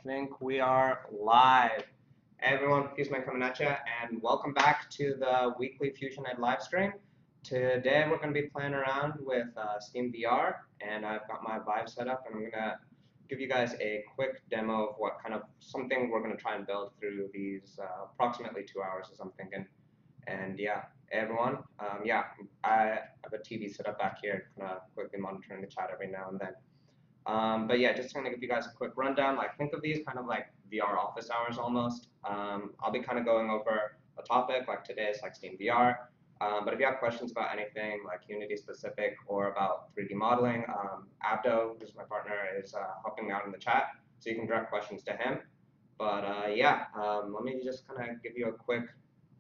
think we are live. Hey everyone, FusionEd coming at you, and welcome back to the weekly FusionEd Livestream. Today we're going to be playing around with SteamVR, and I've got my Vive set up, and I'm going to give you guys a quick demo of what kind of something we're going to try and build through these approximately 2 hours as I'm thinking. And yeah, hey everyone, I have a TV set up back here, kind of quickly monitoring the chat every now and then. But yeah, just gonna give you guys a quick rundown. Like, think of these kind of like VR office hours almost. I'll be kind of going over a topic, like today is like SteamVR. But if you have questions about anything like Unity specific or about 3D modeling, Abdo, who's my partner, is helping me out in the chat, so you can direct questions to him. But let me just kind of give you a quick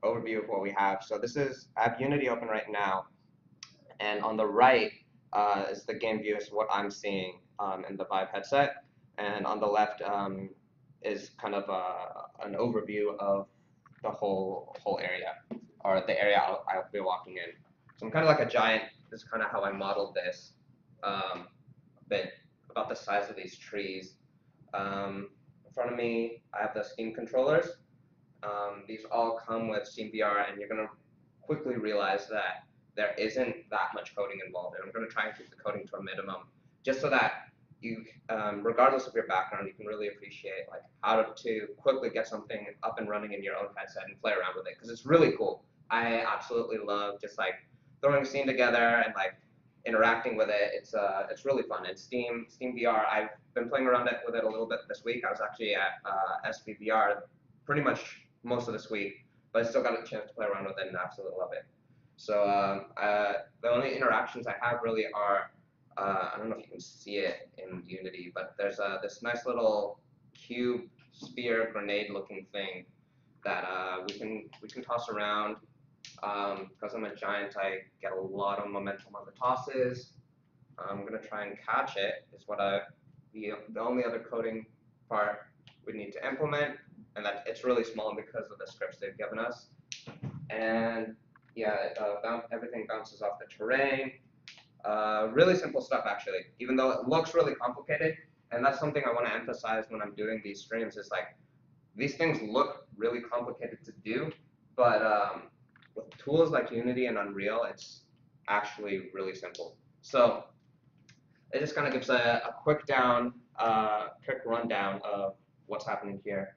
overview of what we have. So I have Unity open right now, and on the right is the game view, is what I'm seeing in the Vive headset, and on the left is kind of an overview of the whole area, or the area I'll be walking in. So I'm kind of like a giant. This is kind of how I modeled this, a bit about the size of these trees. In front of me, I have the Steam controllers. These all come with SteamVR, and you're going to quickly realize that there isn't that much coding involved, and I'm going to try and keep the coding to a minimum, just so that you, regardless of your background, you can really appreciate like how to quickly get something up and running in your own headset and play around with it, because it's really cool. I absolutely love just like throwing a scene together and like interacting with it. It's really fun. And SteamVR, I've been playing around with it a little bit this week. I was actually at SPVR pretty much most of this week, but I still got a chance to play around with it and absolutely love it. So the only interactions I have really are, I don't know if you can see it in Unity, but there's this nice little cube, sphere, grenade-looking thing that we can toss around. Because I'm a giant, I get a lot of momentum on the tosses. I'm gonna try and catch it. Is what the only other coding part we need to implement, and that it's really small because of the scripts they've given us. And yeah, everything bounces off the terrain. Really simple stuff, actually, even though it looks really complicated. And that's something I want to emphasize when I'm doing these streams, is like, these things look really complicated to do, but with tools like Unity and Unreal, it's actually really simple. So it just kind of gives a quick rundown of what's happening here.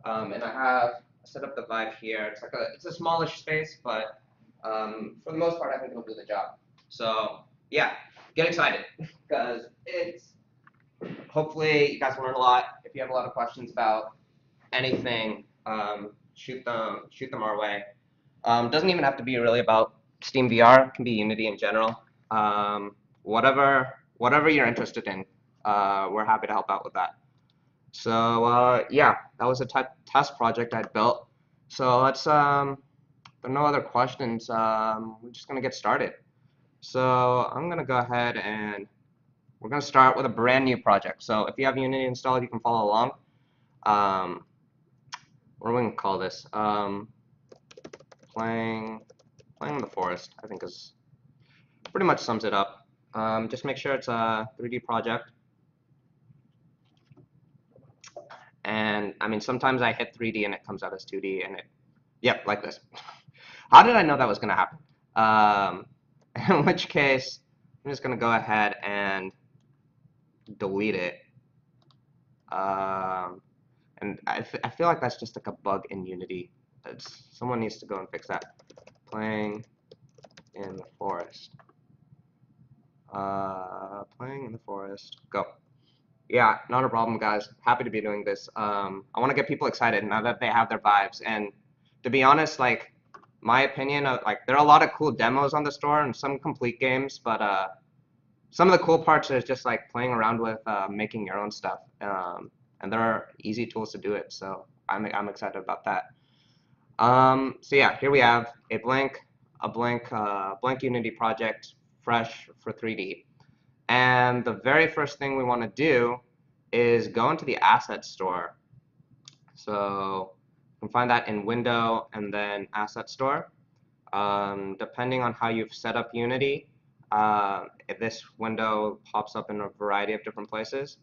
And I have set up the Vive here. It's a smallish space, but for the most part, I think it'll do the job. So yeah, get excited, because hopefully you guys learn a lot. If you have a lot of questions about anything, shoot them our way. Doesn't even have to be really about SteamVR. It can be Unity in general. Whatever you're interested in, we're happy to help out with that. So yeah, that was a test project I built. So let's, if there are no other questions, we're just gonna get started. So I'm gonna go ahead and we're gonna start with a brand new project. So if you have Unity installed, you can follow along. What are we gonna call this? Playing in the forest, I think, is pretty much sums it up. Just make sure it's a 3D project. And I mean, sometimes I hit 3D and it comes out as 2D, and yep, like this. How did I know that was gonna happen? In which case, I'm just gonna go ahead and delete it. And I feel like that's just like a bug in Unity. Someone needs to go and fix that. Playing in the forest. Playing in the forest. Go. Yeah, not a problem, guys. Happy to be doing this. I want to get people excited now that they have their Vives. And to be honest, like, my opinion, like, there are a lot of cool demos on the store and some complete games, but some of the cool parts is just like playing around with making your own stuff. And there are easy tools to do it, so I'm excited about that. So yeah, here we have a blank Unity project, fresh for 3D. And the very first thing we want to do is go into the asset store. So you can find that in Window and then Asset Store. Depending on how you've set up Unity, this window pops up in a variety of different places.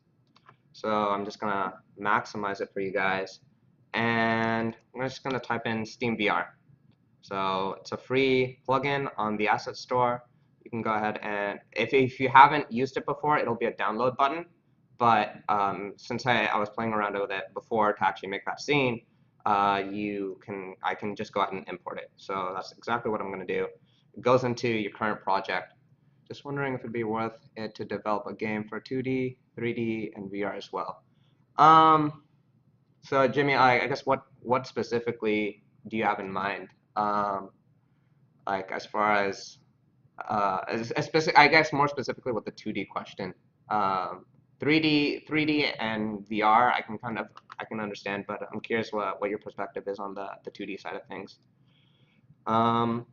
So I'm just gonna maximize it for you guys, and I'm just gonna type in SteamVR. So it's a free plugin on the asset store. You can go ahead and if you haven't used it before, it'll be a download button. But since I was playing around with it before to actually make that scene, I can just go ahead and import it. So that's exactly what I'm going to do. It goes into your current project. Just wondering if it'd be worth it to develop a game for 2D, 3D, and VR as well. So Jimmy, I guess what specifically do you have in mind? Like as far as I guess more specifically with the 2D question. 3D and VR, I can understand, but I'm curious what your perspective is on the 2D side of things. Um,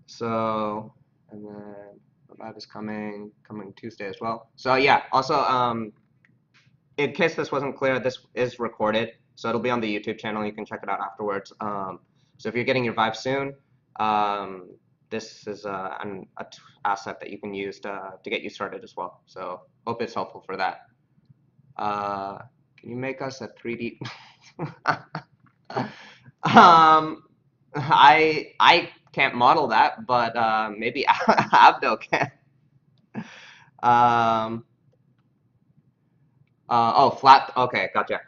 so and then Vive is coming Tuesday as well. So yeah, also in case this wasn't clear, this is recorded, so it'll be on the YouTube channel. You can check it out afterwards. So if you're getting your Vive soon, this is an asset that you can use to get you started as well. So hope it's helpful for that. Can you make us a 3D? I can't model that, but maybe Abdo can. Um, oh, flat. Okay, gotcha.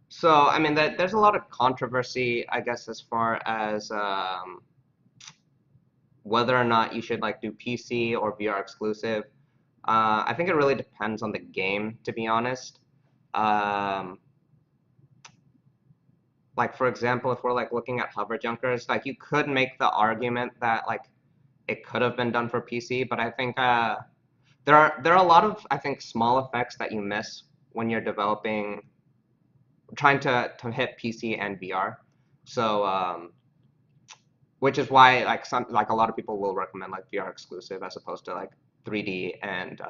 So I mean, there's a lot of controversy, I guess, as far as whether or not you should like do PC or VR exclusive. I think it really depends on the game, to be honest. Um, like for example, if we're like looking at hover junkers, like you could make the argument that like it could have been done for PC, but I think there are a lot of I think small effects that you miss when you're developing, trying to hit PC and VR. So which is why like a lot of people will recommend like VR exclusive as opposed to like 3D and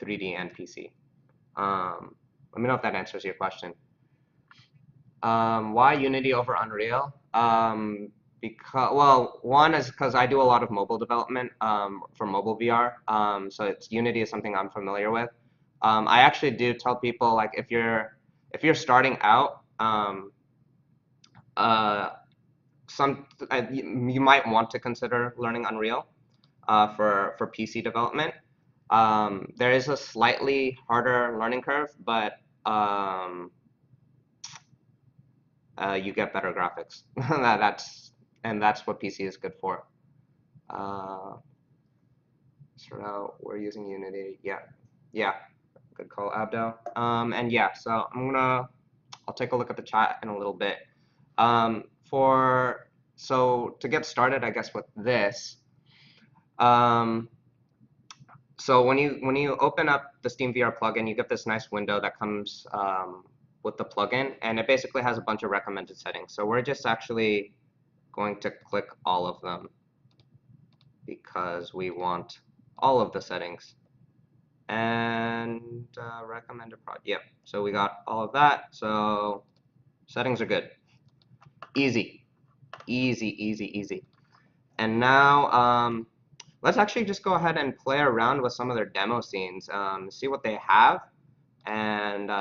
3D and PC. Let me know if that answers your question. Why Unity over Unreal? Because well, one is because I do a lot of mobile development for mobile VR. So it's Unity is something I'm familiar with. I actually do tell people like if you're starting out, uh, you might want to consider learning Unreal for PC development. There is a slightly harder learning curve, but you get better graphics. That's what PC is good for. So we're using Unity. Yeah, yeah. Good call, Abdo. And yeah, so I'll take a look at the chat in a little bit. So to get started, I guess with this. So when you open up the SteamVR plugin, you get this nice window that comes with the plugin, and it basically has a bunch of recommended settings. So we're just actually going to click all of them because we want all of the settings. And recommended product. Yep. So we got all of that. So settings are good. Easy, easy, easy, easy. And now let's actually just go ahead and play around with some of their demo scenes, see what they have, and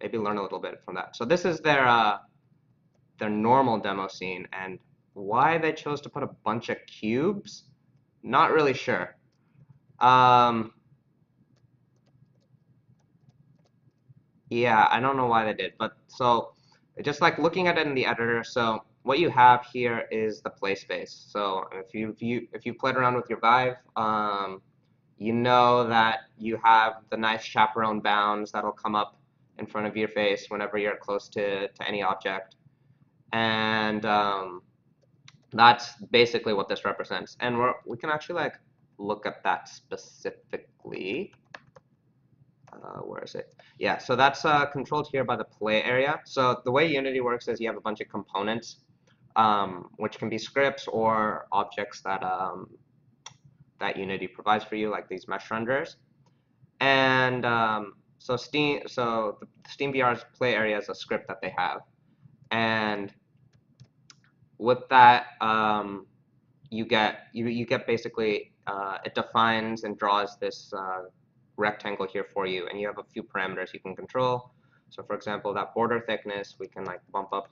maybe learn a little bit from that. So this is their normal demo scene, and why they chose to put a bunch of cubes, not really sure. Yeah, I don't know why they did, but so just like looking at it in the editor, so what you have here is the play space. So if you played around with your Vive, you know that you have the nice chaperone bounds that'll come up in front of your face whenever you're close to any object, and that's basically what this represents. And we can actually like look at that specifically. Where is it? Yeah, so that's controlled here by the play area. So the way Unity works is you have a bunch of components, which can be scripts or objects that that Unity provides for you, like these mesh renderers. And so the SteamVR's play area is a script that they have, and with that, you get basically it defines and draws this rectangle here for you, and you have a few parameters you can control. So for example, that border thickness, we can like bump up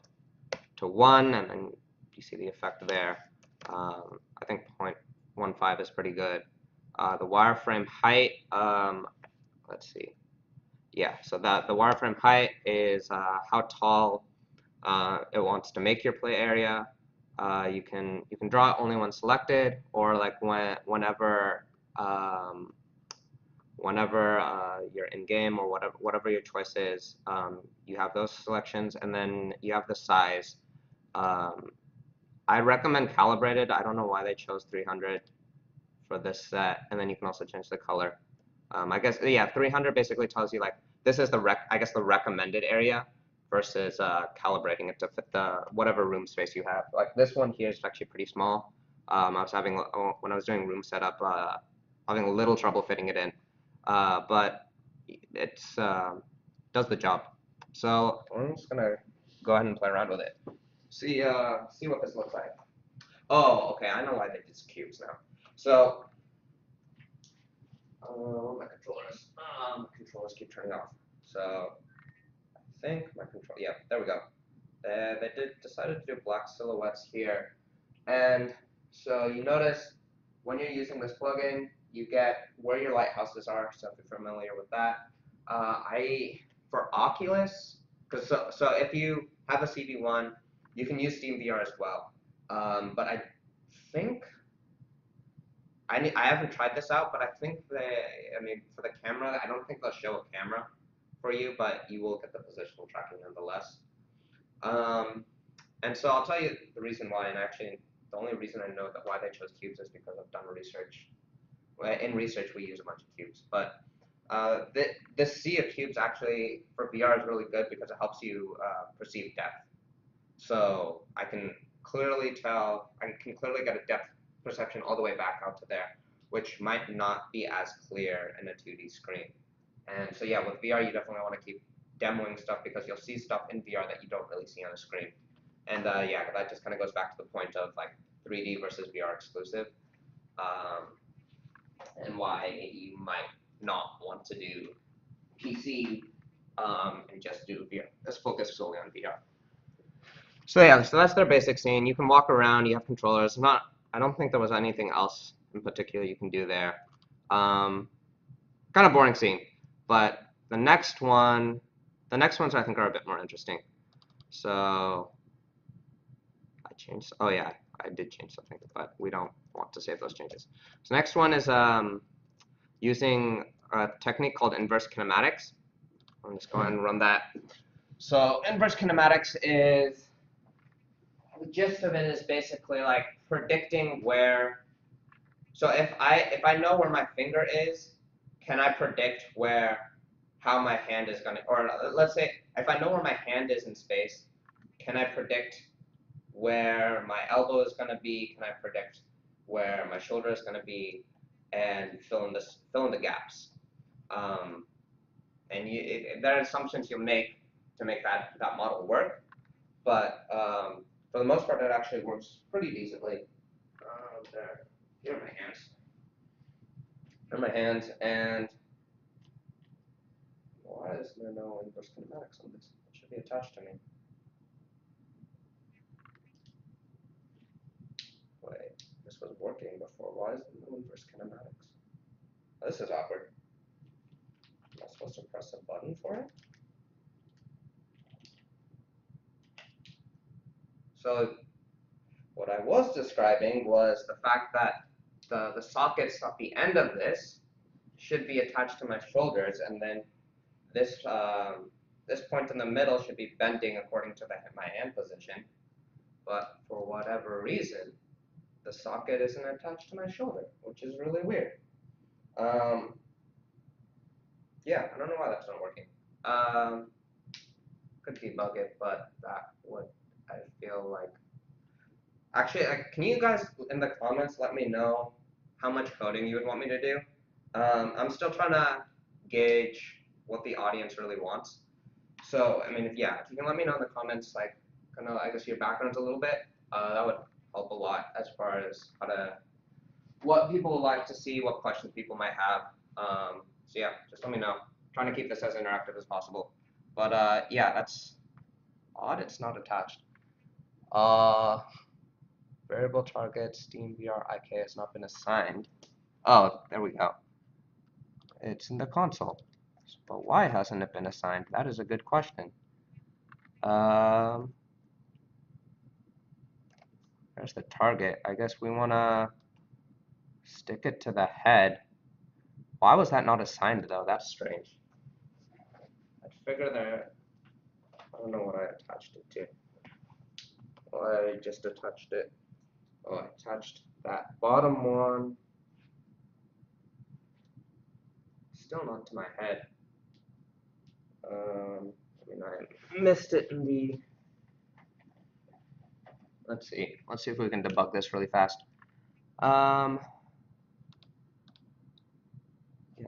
to 1, and then you see the effect there. I think 0.15 is pretty good. The wireframe height, let's see. Yeah, so that the wireframe height is how tall it wants to make your play area. You can draw it only when selected, or like whenever you're in game, or whatever your choice is, you have those selections, and then you have the size. I recommend calibrated. I don't know why they chose 300 for this set, and then you can also change the color. I guess, yeah, 300 basically tells you like this is the recommended area versus calibrating it to fit the whatever room space you have. Like this one here is actually pretty small. I was having when I was doing room setup, having a little trouble fitting it in, but it's does the job. So I'm just gonna go ahead and play around with it. See what this looks like. Oh, okay, I know why they did cubes now. So my controllers keep turning off. So I think my control, yeah, there we go. They decided to do black silhouettes here, and so you notice when you're using this plugin, you get where your lighthouses are. So if you're familiar with that, for Oculus, because so if you have a CV1, you can use SteamVR as well. But I think I haven't tried this out, but I think for the camera, I don't think they'll show a camera for you, but you will get the positional tracking nonetheless. And so I'll tell you the reason why, and actually the only reason I know that why they chose cubes is because I've done research. In research, we use a bunch of cubes, but this sea of cubes actually for VR is really good because it helps you perceive depth. So I can clearly get a depth perception all the way back out to there, which might not be as clear in a 2D screen. And so yeah, with VR, you definitely want to keep demoing stuff because you'll see stuff in VR that you don't really see on a screen. And yeah, that just kind of goes back to the point of like 3D versus VR exclusive, and why you might not want to do PC and just do VR. Let's focus solely on VR. So yeah, so that's their basic scene. You can walk around. You have controllers. I don't think there was anything else in particular you can do there. Kind of boring scene, but the next ones I think are a bit more interesting. So I changed. Oh yeah, I did change something, but we don't want to save those changes. So next one is using a technique called inverse kinematics. I'm just going to run that. So inverse kinematics is, the gist of it is basically like predicting where. So if I know where my finger is, can I predict how my hand is gonna, or let's say if I know where my hand is in space, can I predict where my elbow is gonna be? Can I predict where my shoulder is gonna be, and fill in the gaps? And there are assumptions you make to make that model work, but for the most part, it actually works pretty decently. Here are my hands. Here are my hands, and why is there no inverse kinematics on this? It should be attached to me. Wait, this was working before. Why is there no inverse kinematics? Oh, this is awkward. Am I supposed to press a button for it? So what I was describing was the fact that the sockets at the end of this should be attached to my shoulders, and then this point in the middle should be bending according to my hand position. But for whatever reason, the socket isn't attached to my shoulder, which is really weird. Yeah, I don't know why that's not working. Could debug it, but that would, I feel like. Actually, can you guys in the comments let me know how much coding you would want me to do? I'm still trying to gauge what the audience really wants. So, I mean, if you can let me know in the comments, like, kind of, I guess, your backgrounds a little bit, that would help a lot as far as what people would like to see, what questions people might have. So yeah, just let me know. I'm trying to keep this as interactive as possible. But yeah, that's odd. It's not attached. Variable target SteamVR IK has not been assigned. Oh, there we go. It's in the console. But why hasn't it been assigned? That is a good question. There's the target. I guess we want to stick it to the head. Why was that not assigned, though? That's strange. I figure that... I don't know what I attached it to. Well, I just attached it. Oh, I attached that bottom one. Still not to my head. I mean, I missed it in the... Let's see. Let's see if we can debug this really fast. Yeah,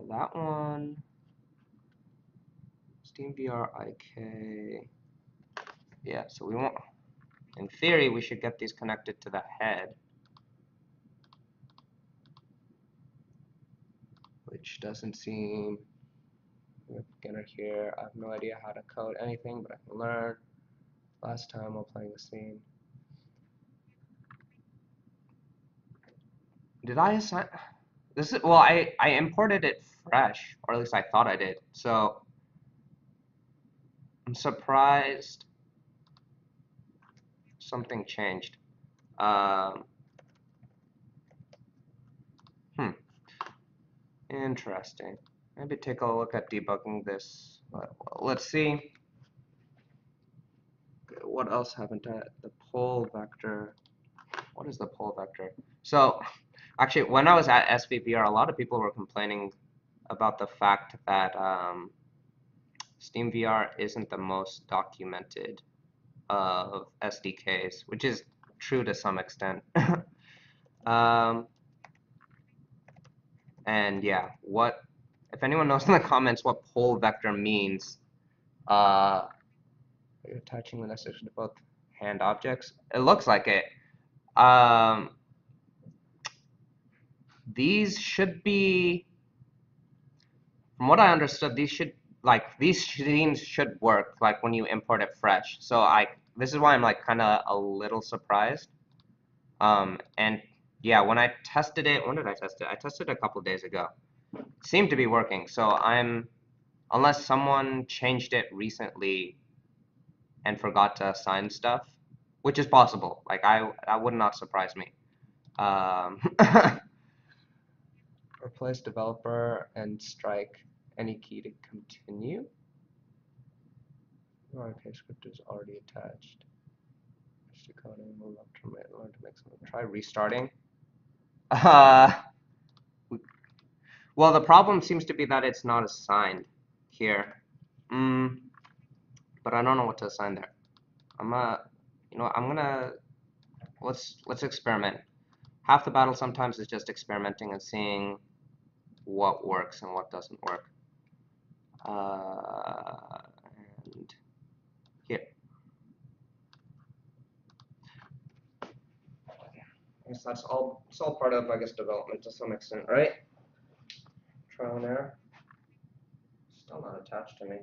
that one. SteamVR IK. Yeah, so we want... In theory, we should get these connected to the head. Which doesn't seem... beginner here. I have no idea how to code anything, but I can learn. Last time while playing the scene. Did I assign? This is, well, I imported it fresh, or at least I thought I did. So I'm surprised something changed. Interesting. Maybe take a look at debugging this. Let's see. What else happened to the pole vector? What is the pole vector? So, actually, when I was at SVPR, a lot of people were complaining about the fact that SteamVR isn't the most documented of SDKs, which is true to some extent. And yeah, if anyone knows in the comments what pole vector means, you're attaching the message to both hand objects. It looks like it. These should be, from what I understood, these scenes should work like when you import it fresh. So this is why I'm like kind of a little surprised. And yeah, when I tested it, when did I test it? I tested it a couple days ago. It seemed to be working. So unless someone changed it recently and forgot to assign stuff, which is possible. Like that would not surprise me. Replace developer and strike any key to continue. Okay, script is already attached. Decoding, move up to learn to make some. Try restarting. Well, the problem seems to be that it's not assigned here. But I don't know what to assign there. Let's experiment. Half the battle sometimes is just experimenting and seeing what works and what doesn't work. And here. I guess it's all part of, I guess, development to some extent, right? Trial and error. Still not attached to me.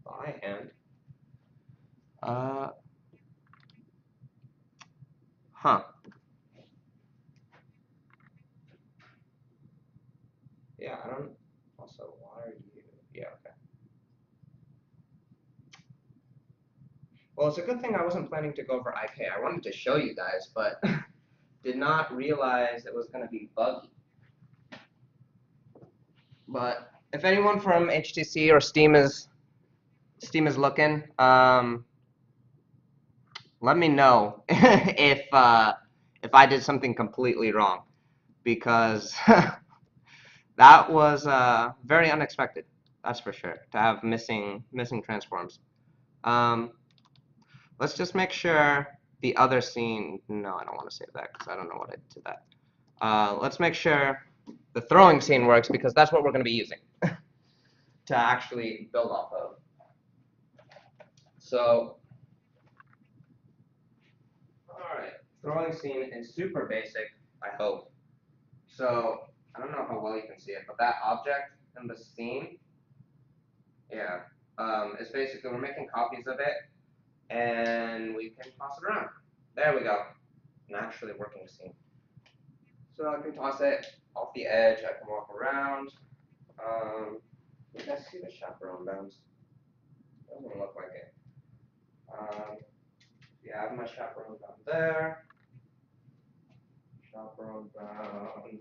By hand. Yeah, I don't. Also, why are you? Yeah, okay. Well, it's a good thing I wasn't planning to go over IK. I wanted to show you guys, but did not realize it was going to be buggy. But if anyone from HTC or Steam is looking, let me know if I did something completely wrong, because that was very unexpected. That's for sure, to have missing transforms. Let's just make sure the other scene. No, I don't want to save that because I don't know what I did to that. Let's make sure the throwing scene works, because that's what we're going to be using to actually build off of. So, all right, throwing scene is super basic, I hope. So, I don't know how well you can see it, but that object in the scene, yeah, is basically we're making copies of it, and we can toss it around. There we go. An actually working scene. So I can toss it off the edge, I can walk around. You guys see the chaperone bounds? Doesn't look like it. Yeah, I have my chaperone down there. Chaperone bound.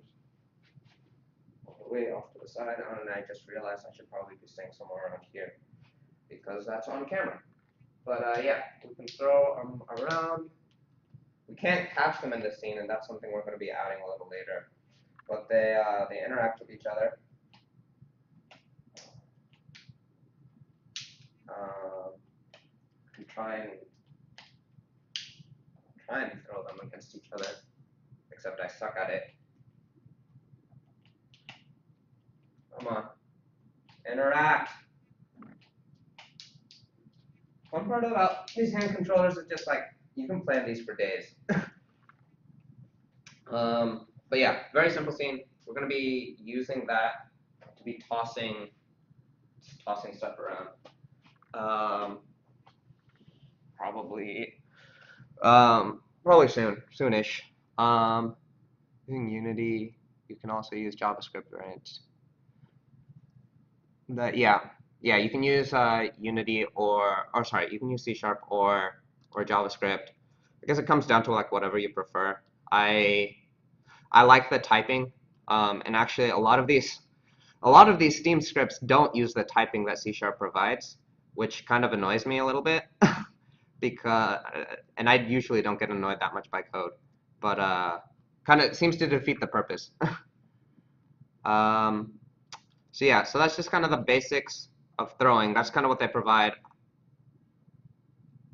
Way off to the side, and I just realized I should probably be staying somewhere around here because that's on camera. But yeah, we can throw them around. We can't catch them in this scene, and that's something we're going to be adding a little later. But they interact with each other. And try and throw them against each other, except I suck at it. Come on, interact. One part about these hand controllers is just like you can play on these for days. But yeah, very simple scene. We're gonna be using that to be tossing stuff around. Probably soonish. Using Unity, you can also use JavaScript variants. Yeah, you can use Unity or sorry, you can use C# or JavaScript. I guess it comes down to like whatever you prefer. I like the typing, and actually a lot of these Steam scripts don't use the typing that C# provides, which kind of annoys me a little bit. Because and I usually don't get annoyed that much by code, but kind of seems to defeat the purpose. So yeah, so that's just kind of the basics of throwing. That's kind of what they provide.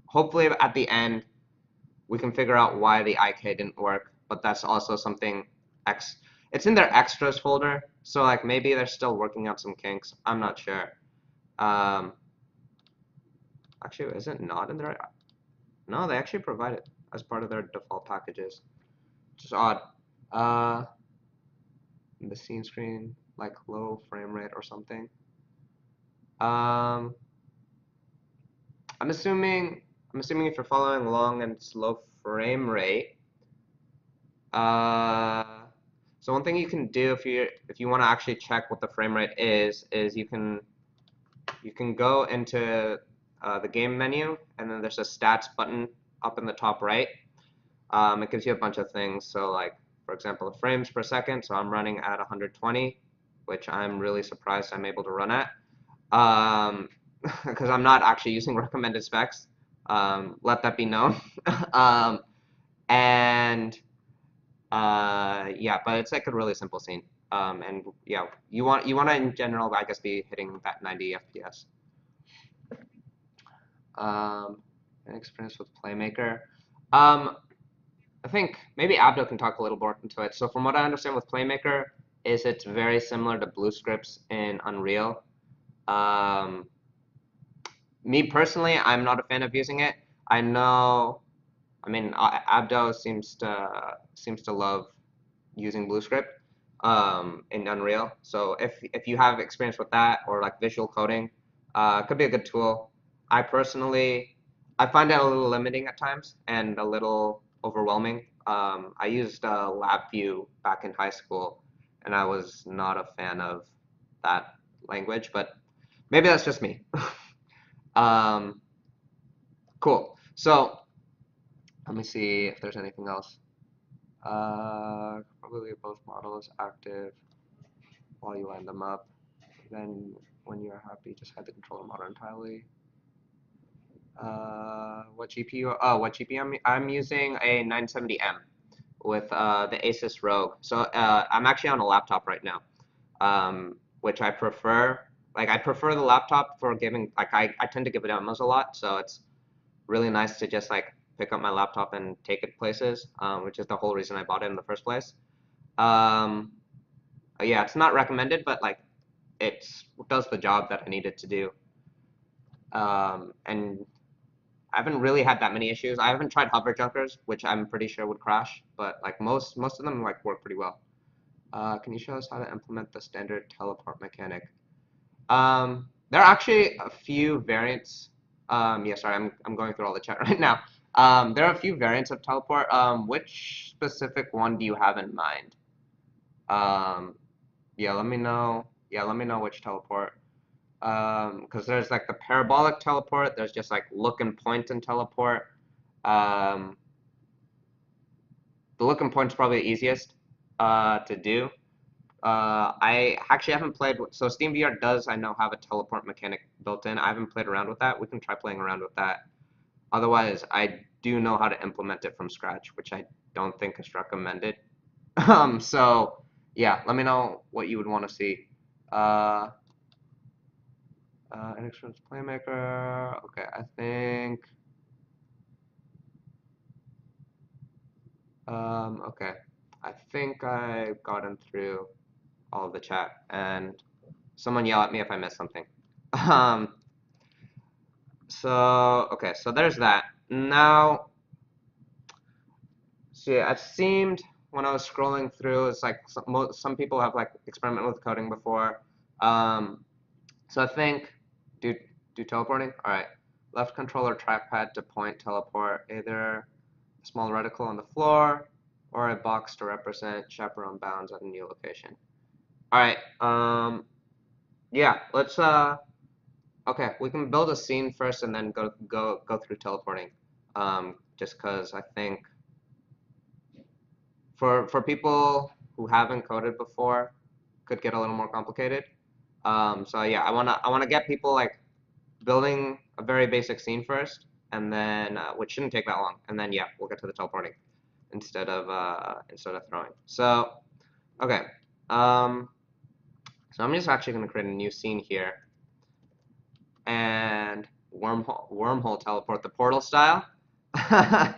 Hopefully at the end we can figure out why the IK didn't work, but that's also something it's in their extras folder, so like maybe they're still working out some kinks. I'm not sure. Actually, is it not in their? No, they actually provide it as part of their default packages, which is odd. The scene screen, like low frame rate or something. I'm assuming if you're following along and it's low frame rate. So one thing you can do if you want to actually check what the frame rate is you can go into the game menu, and then there's a stats button up in the top right. It gives you a bunch of things. So like, for example, the frames per second. So I'm running at 120, which I'm really surprised I'm able to run at, because I'm not actually using recommended specs. Let that be known. And yeah, but it's like a really simple scene. And yeah, you want to in general, I guess, be hitting that 90 FPS. An experience with Playmaker. I think maybe Abdo can talk a little more into it. So from what I understand with Playmaker, is it's very similar to Blue Scripts in Unreal. Me personally, I'm not a fan of using it. I know, I mean, Abdo seems to love using Blue Script in Unreal. So if you have experience with that or like visual coding, it could be a good tool. I personally, I find it a little limiting at times and a little overwhelming. I used LabVIEW back in high school, and I was not a fan of that language, but maybe that's just me. Cool. So let me see if there's anything else. Probably both models active while you line them up. Then when you're happy, just hide the controller model entirely. What GPU? Oh, what GPU? I'm using a 970M with the Asus ROG. So I'm actually on a laptop right now, which I prefer. Like I prefer the laptop for giving. Like I tend to give demos a lot, so it's really nice to just like pick up my laptop and take it places, which is the whole reason I bought it in the first place. Yeah, it's not recommended, but like it does the job that I need it to do. And I haven't really had that many issues. I haven't tried hover junkers, which I'm pretty sure would crash, but like most of them like work pretty well. Can you show us how to implement the standard teleport mechanic? There are actually a few variants. Yeah, sorry, I'm going through all the chat right now. There are a few variants of teleport. Which specific one do you have in mind? Yeah, let me know. Yeah, let me know which teleport. Because there's like the parabolic teleport. There's just like look and point and teleport. Um, the look and point is probably the easiest to do. I actually haven't played, so SteamVR does, I know, have a teleport mechanic built in. I haven't played around with that. We can try playing around with that. Otherwise, I do know how to implement it from scratch, which I don't think is recommended. So yeah, let me know what you would want to see. Uh, Inexperienced playmaker. Okay, I think. Okay, I think I've gotten through all of the chat, and someone yell at me if I miss something. Um, so okay, so there's that. Now, see, it seemed when I was scrolling through, it's like some people have like experimented with coding before. Um, so I think do teleporting. All right, left controller trackpad to point teleport either a small reticle on the floor or a box to represent chaperone bounds at a new location. All right. Yeah, let's okay, we can build a scene first and then go through teleporting. Just because I think for people who haven't coded before, could get a little more complicated. So yeah, I wanna get people like building a very basic scene first, and then which shouldn't take that long, and then yeah, we'll get to the teleporting instead of throwing. So okay, um, so I'm just actually gonna create a new scene here. And wormhole teleport the portal style. that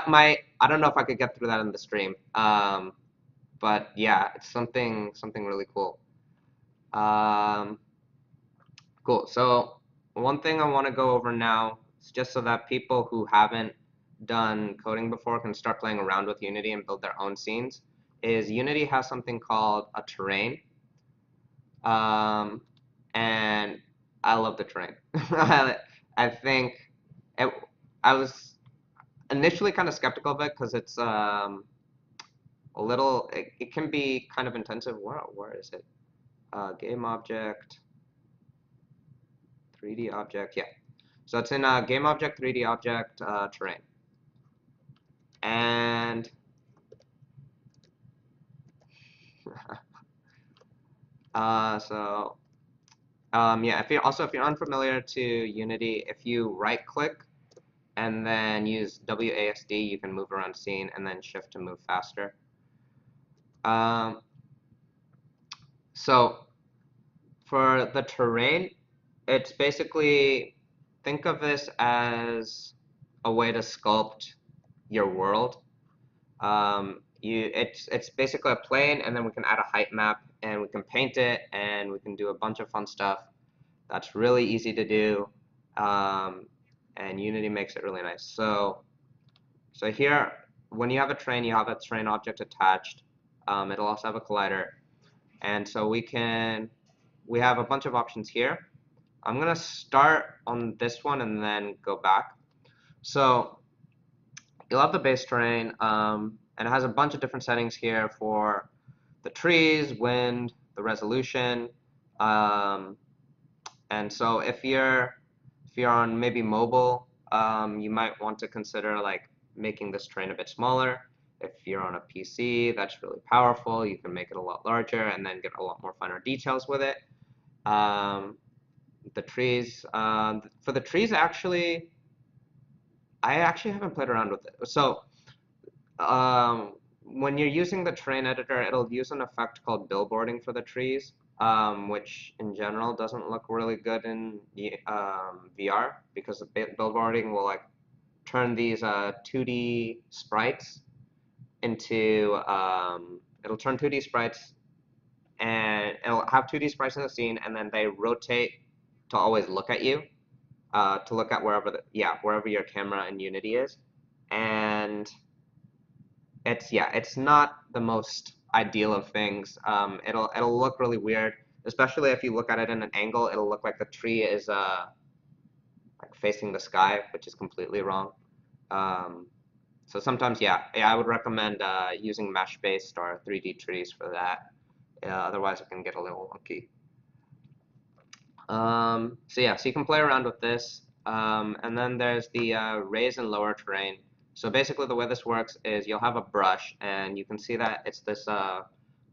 might, I don't know if I could get through that in the stream. But yeah, it's something really cool. Cool. So one thing I want to go over now is just so that people who haven't done coding before can start playing around with Unity and build their own scenes. Is Unity has something called a terrain. Um, and I love the terrain. I think it, I was initially kind of skeptical of it because it's a little. It can be kind of intensive. Where is it? Game object, 3D object. Yeah. So it's in game object, 3D object, terrain, and so yeah. If you're unfamiliar to Unity, if you right click and then use WASD, you can move around scene, and then shift to move faster. So for the terrain, it's basically, think of this as a way to sculpt your world. It's basically a plane, and then we can add a height map, and we can paint it, and we can do a bunch of fun stuff. That's really easy to do, and Unity makes it really nice. So here, when you have a train, you have a train object attached. It'll also have a collider. And so we have a bunch of options here. I'm going to start on this one and then go back. So you'll have the base terrain, and it has a bunch of different settings here for the trees, wind, the resolution. And so if you're on maybe mobile, you might want to consider like making this terrain a bit smaller. If you're on a PC, that's really powerful. You can make it a lot larger and then get a lot more finer details with it. The trees, for the trees, actually, I actually haven't played around with it. So when you're using the terrain editor, it'll use an effect called billboarding for the trees, which in general doesn't look really good in VR because the billboarding will like turn these 2D sprites into it'll turn 2D sprites, and it'll have 2D sprites in the scene, and then they rotate to always look at you. to look at wherever your camera in Unity is, and it's not the most ideal of things. It'll look really weird, especially if you look at it in an angle. It'll look like the tree is like facing the sky, which is completely wrong. Um, so sometimes, I would recommend using mesh-based or 3D trees for that. Otherwise, it can get a little wonky. So you can play around with this. And then there's the raise and lower terrain. So basically the way this works is you'll have a brush, and you can see that it's this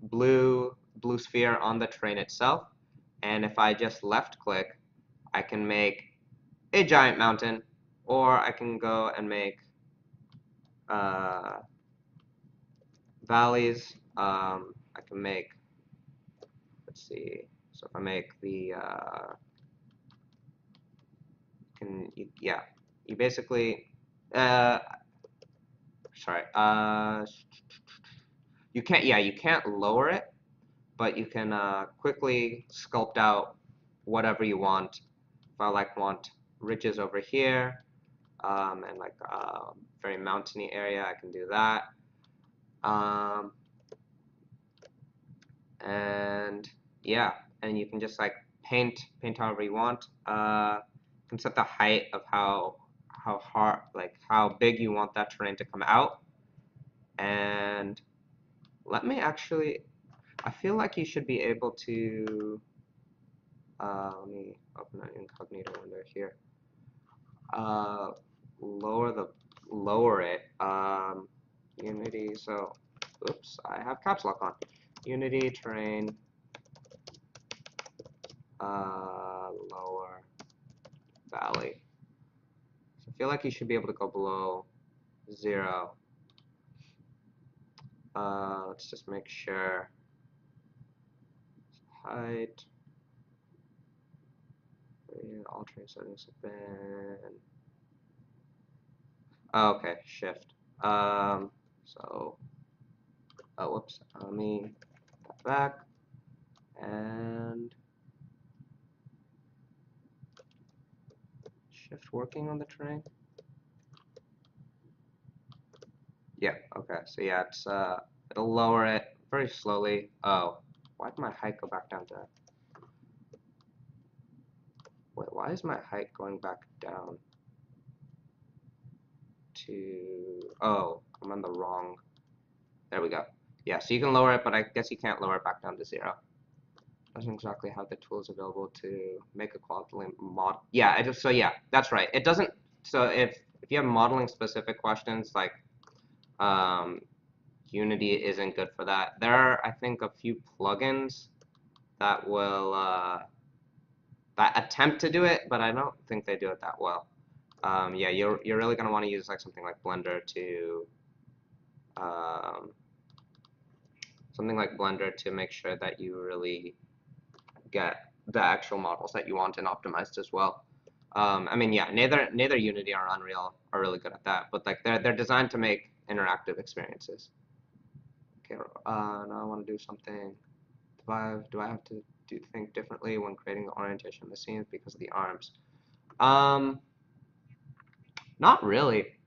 blue sphere on the terrain itself. And if I just left click, I can make a giant mountain, or I can go and make valleys. I can make, let's see, so if I make the you basically sorry, you can't lower it, but you can quickly sculpt out whatever you want. If I want ridges over here, and like very mountainy area, I can do that. And and you can just like paint however you want. You can set the height of how hard, like how big you want that terrain to come out. And let me actually, I feel like you should be able to, let me open an incognito window here. Lower it. Unity, so, oops, I have caps lock on. Unity terrain, lower valley. So I feel like you should be able to go below 0. Let's just make sure. Height. All terrain settings have been. Oh, okay, shift. Whoops. Let me get back and shift working on the terrain. Yeah. Okay. So yeah, it's it'll lower it very slowly. Oh, why did my height go back down to? Wait, why is my height going back down to? Oh, I'm on the wrong. There we go. Yeah, so you can lower it, but I guess you can't lower it back down to 0. Doesn't exactly have the tools available to make a quality mod. Yeah, that's right. It doesn't. So if you have modeling specific questions, like Unity isn't good for that. There are, I think, a few plugins that will that attempt to do it, but I don't think they do it that well. Yeah, you're really gonna want to use like something like Blender to make sure that you really get the actual models that you want and optimized as well. I mean, yeah, neither Unity or Unreal are really good at that, but like they're designed to make interactive experiences. Okay, now I want to do something. Vive, do I have to think differently when creating the orientation of the scenes because of the arms? Not really.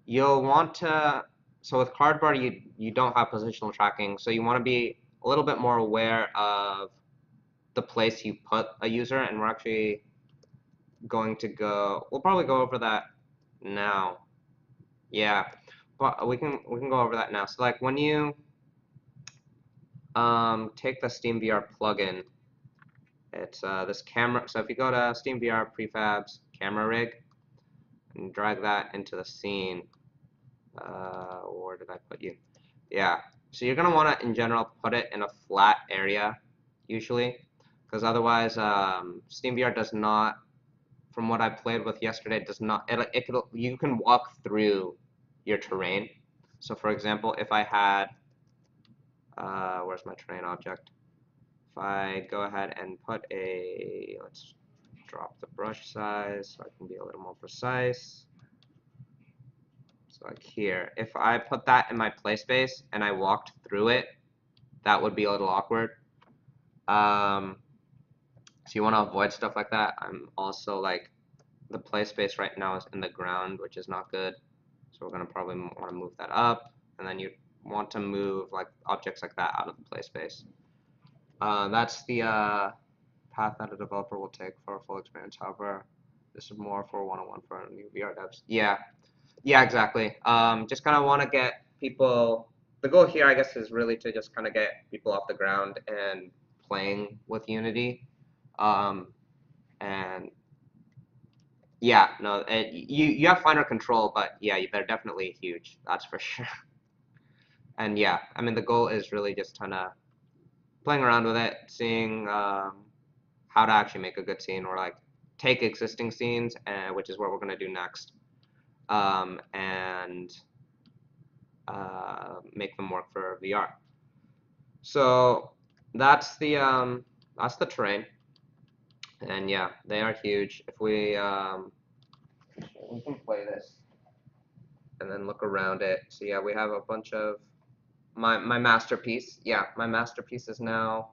You'll want to, so with cardboard, you don't have positional tracking, so you want to be a little bit more aware of the place you put a user, and we're actually going to we'll probably go over that now. Yeah, but we can go over that now. So like when you take the SteamVR plugin, it's this camera. So if you go to SteamVR prefabs camera rig and drag that into the scene, where did I put you? Yeah. So you're gonna want to, in general, put it in a flat area, usually, because otherwise, SteamVR does not. From what I played with yesterday, it does not. You can walk through your terrain. So for example, if I had, where's my terrain object? If I go ahead and put let's drop the brush size so I can be a little more precise. So like here, if I put that in my play space and I walked through it, that would be a little awkward. So you want to avoid stuff like that. I'm also like, the play space right now is in the ground, which is not good. So we're gonna probably want to move that up, and then you want to move like objects like that out of the play space. That's the path that a developer will take for a full experience. However, this is more for one-on-one for new VR devs. Yeah, yeah, exactly. Just kind of want to get people. The goal here, I guess, is really to just kind of get people off the ground and playing with Unity. And yeah, no, you have finer control, but yeah, they're definitely huge. That's for sure. And yeah, I mean, the goal is really just kind of playing around with it, seeing how to actually make a good scene, or like take existing scenes, which is what we're gonna do next, and make them work for VR. So that's the terrain, and yeah, they are huge. If we can play this and then look around it. So yeah, we have a bunch of my masterpiece. Yeah, my masterpiece is now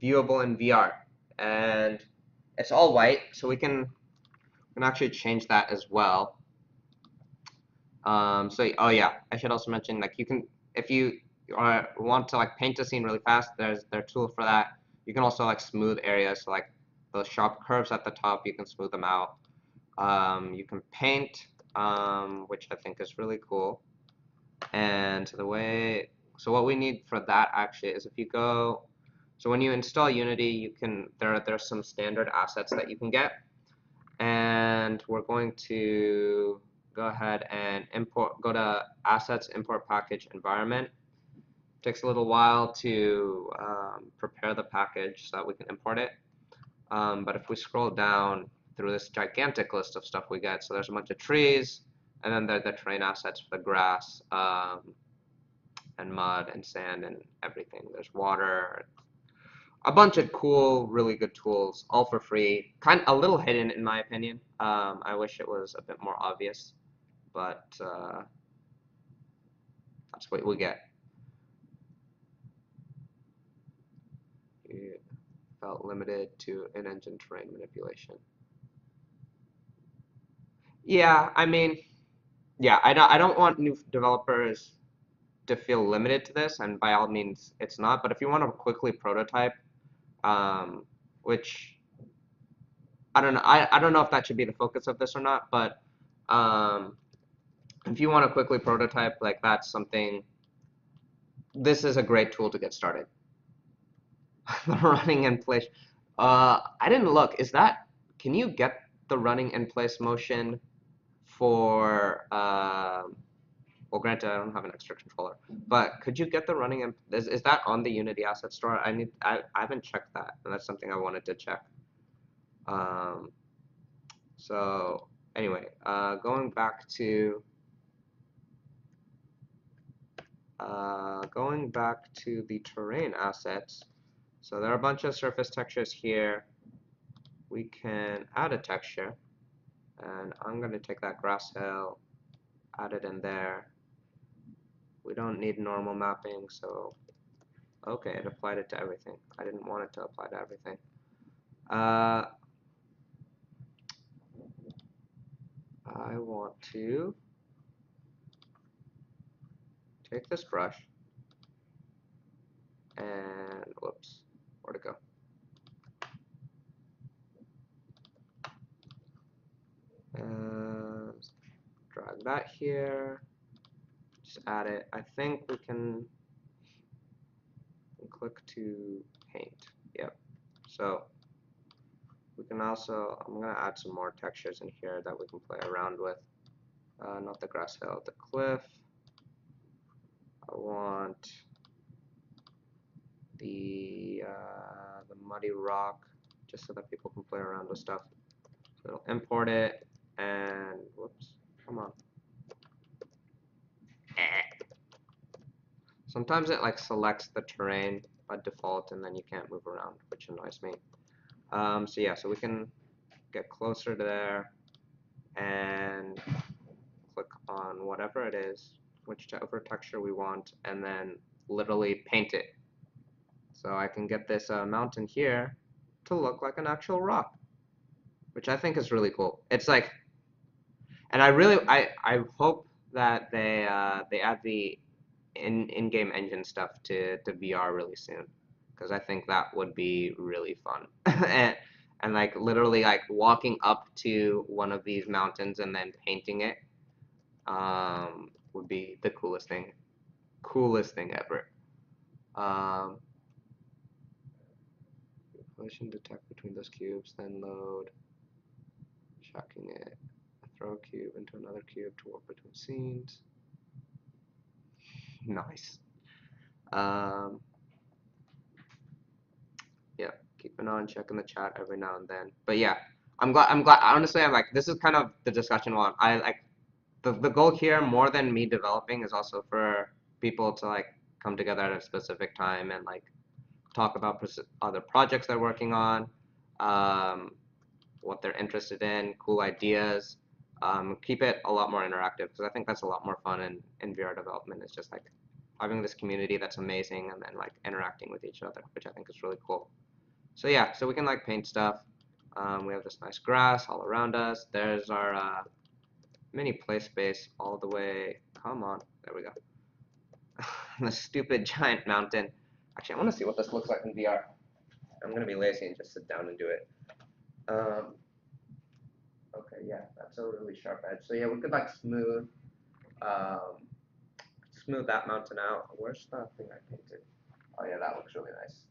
viewable in VR, and it's all white, so we can actually change that as well. So oh yeah, I should also mention, like, you can, if you want to like paint a scene really fast, there's a tool for that. You can also like smooth areas, so like those sharp curves at the top, you can smooth them out. You can paint, which I think is really cool. And so what we need for that actually is, if you go, so when you install Unity, you can, there's some standard assets that you can get, and we're going to go ahead and go to Assets, Import Package, Environment. It takes a little while to prepare the package so that we can import it. But if we scroll down through this gigantic list of stuff we get, so there's a bunch of trees, and then there's the terrain assets for the grass, and mud and sand and everything. There's water, a bunch of cool, really good tools, all for free. A little hidden in my opinion. I wish it was a bit more obvious, but that's what we get. You felt limited to in-engine terrain manipulation. Yeah, I mean, yeah, I don't want new developers to feel limited to this, and by all means, it's not. But if you want to quickly prototype, which I don't know, I don't know if that should be the focus of this or not, but if you want to quickly prototype, like, that's something. This is a great tool to get started. Running in place. I didn't look. Can you get the running in place motion for? Well, granted, I don't have an extra controller, but could you get the running in? Is that on the Unity Asset Store? I haven't checked that, and that's something I wanted to check. So anyway, going back to the terrain assets. So there are a bunch of surface textures here. We can add a texture, and I'm going to take that grass hill, add it in there. We don't need normal mapping, so okay, it applied it to everything. I didn't want it to apply to everything. I want to take this brush and, whoops, where'd it go? Drag that here, just add it. I think we can click to paint. Yep. So we can also, I'm going to add some more textures in here that we can play around with. Not the grass hill, the cliff. I want the muddy rock, just so that people can play around with stuff. So it'll import it, and whoops, come on. Sometimes it like selects the terrain by default, and then you can't move around, which annoys me. So yeah, so we can get closer to there and click on whatever it is, whichever texture we want, and then literally paint it. So I can get this mountain here to look like an actual rock, which I think is really cool. It's like, and I hope that they add the in-game engine stuff to VR really soon, because I think that would be really fun. And like literally like walking up to one of these mountains and then painting it would be the coolest thing ever. Collision detect between those cubes, then load, shocking it, throw a cube into another cube to warp between scenes. Nice. Yeah, keeping on checking the chat every now and then. But yeah, I'm glad. Honestly, I'm like, this is kind of the discussion one. I like the goal here more than me developing is also for people to like come together at a specific time and like talk about other projects they're working on, what they're interested in, cool ideas. Keep it a lot more interactive because I think that's a lot more fun in VR development. It's just like having this community that's amazing and then like interacting with each other, which I think is really cool. So yeah, so we can like paint stuff. We have this nice grass all around us. There's our mini play space all the way. Come on, there we go. The stupid giant mountain. Actually, I want to see what this looks like in VR. I'm gonna be lazy and just sit down and do it. Okay, yeah, that's a really sharp edge. So yeah, we could like smooth that mountain out. Where's the thing I painted? Oh yeah, that looks really nice.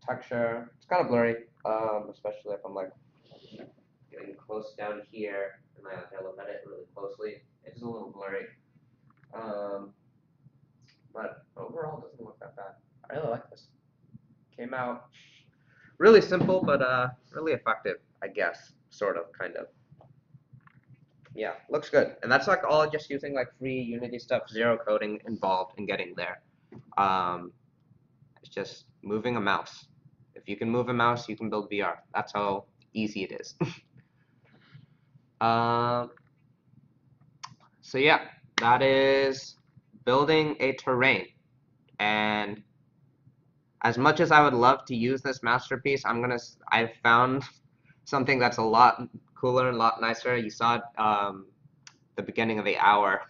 Texture, it's kind of blurry, especially if I'm like getting close down here and I look at it really closely. It's a little blurry. But overall, it doesn't look that bad. I really like this. Came out really simple, but really effective, I guess, sort of, kind of. Yeah, looks good. And that's like all just using like free Unity stuff, zero coding involved in getting there. It's just moving a mouse. If you can move a mouse, you can build VR. That's how easy it is. So yeah, that is building a terrain. And as much as I would love to use this masterpiece, I found something that's a lot cooler and a lot nicer. You saw it the beginning of the hour,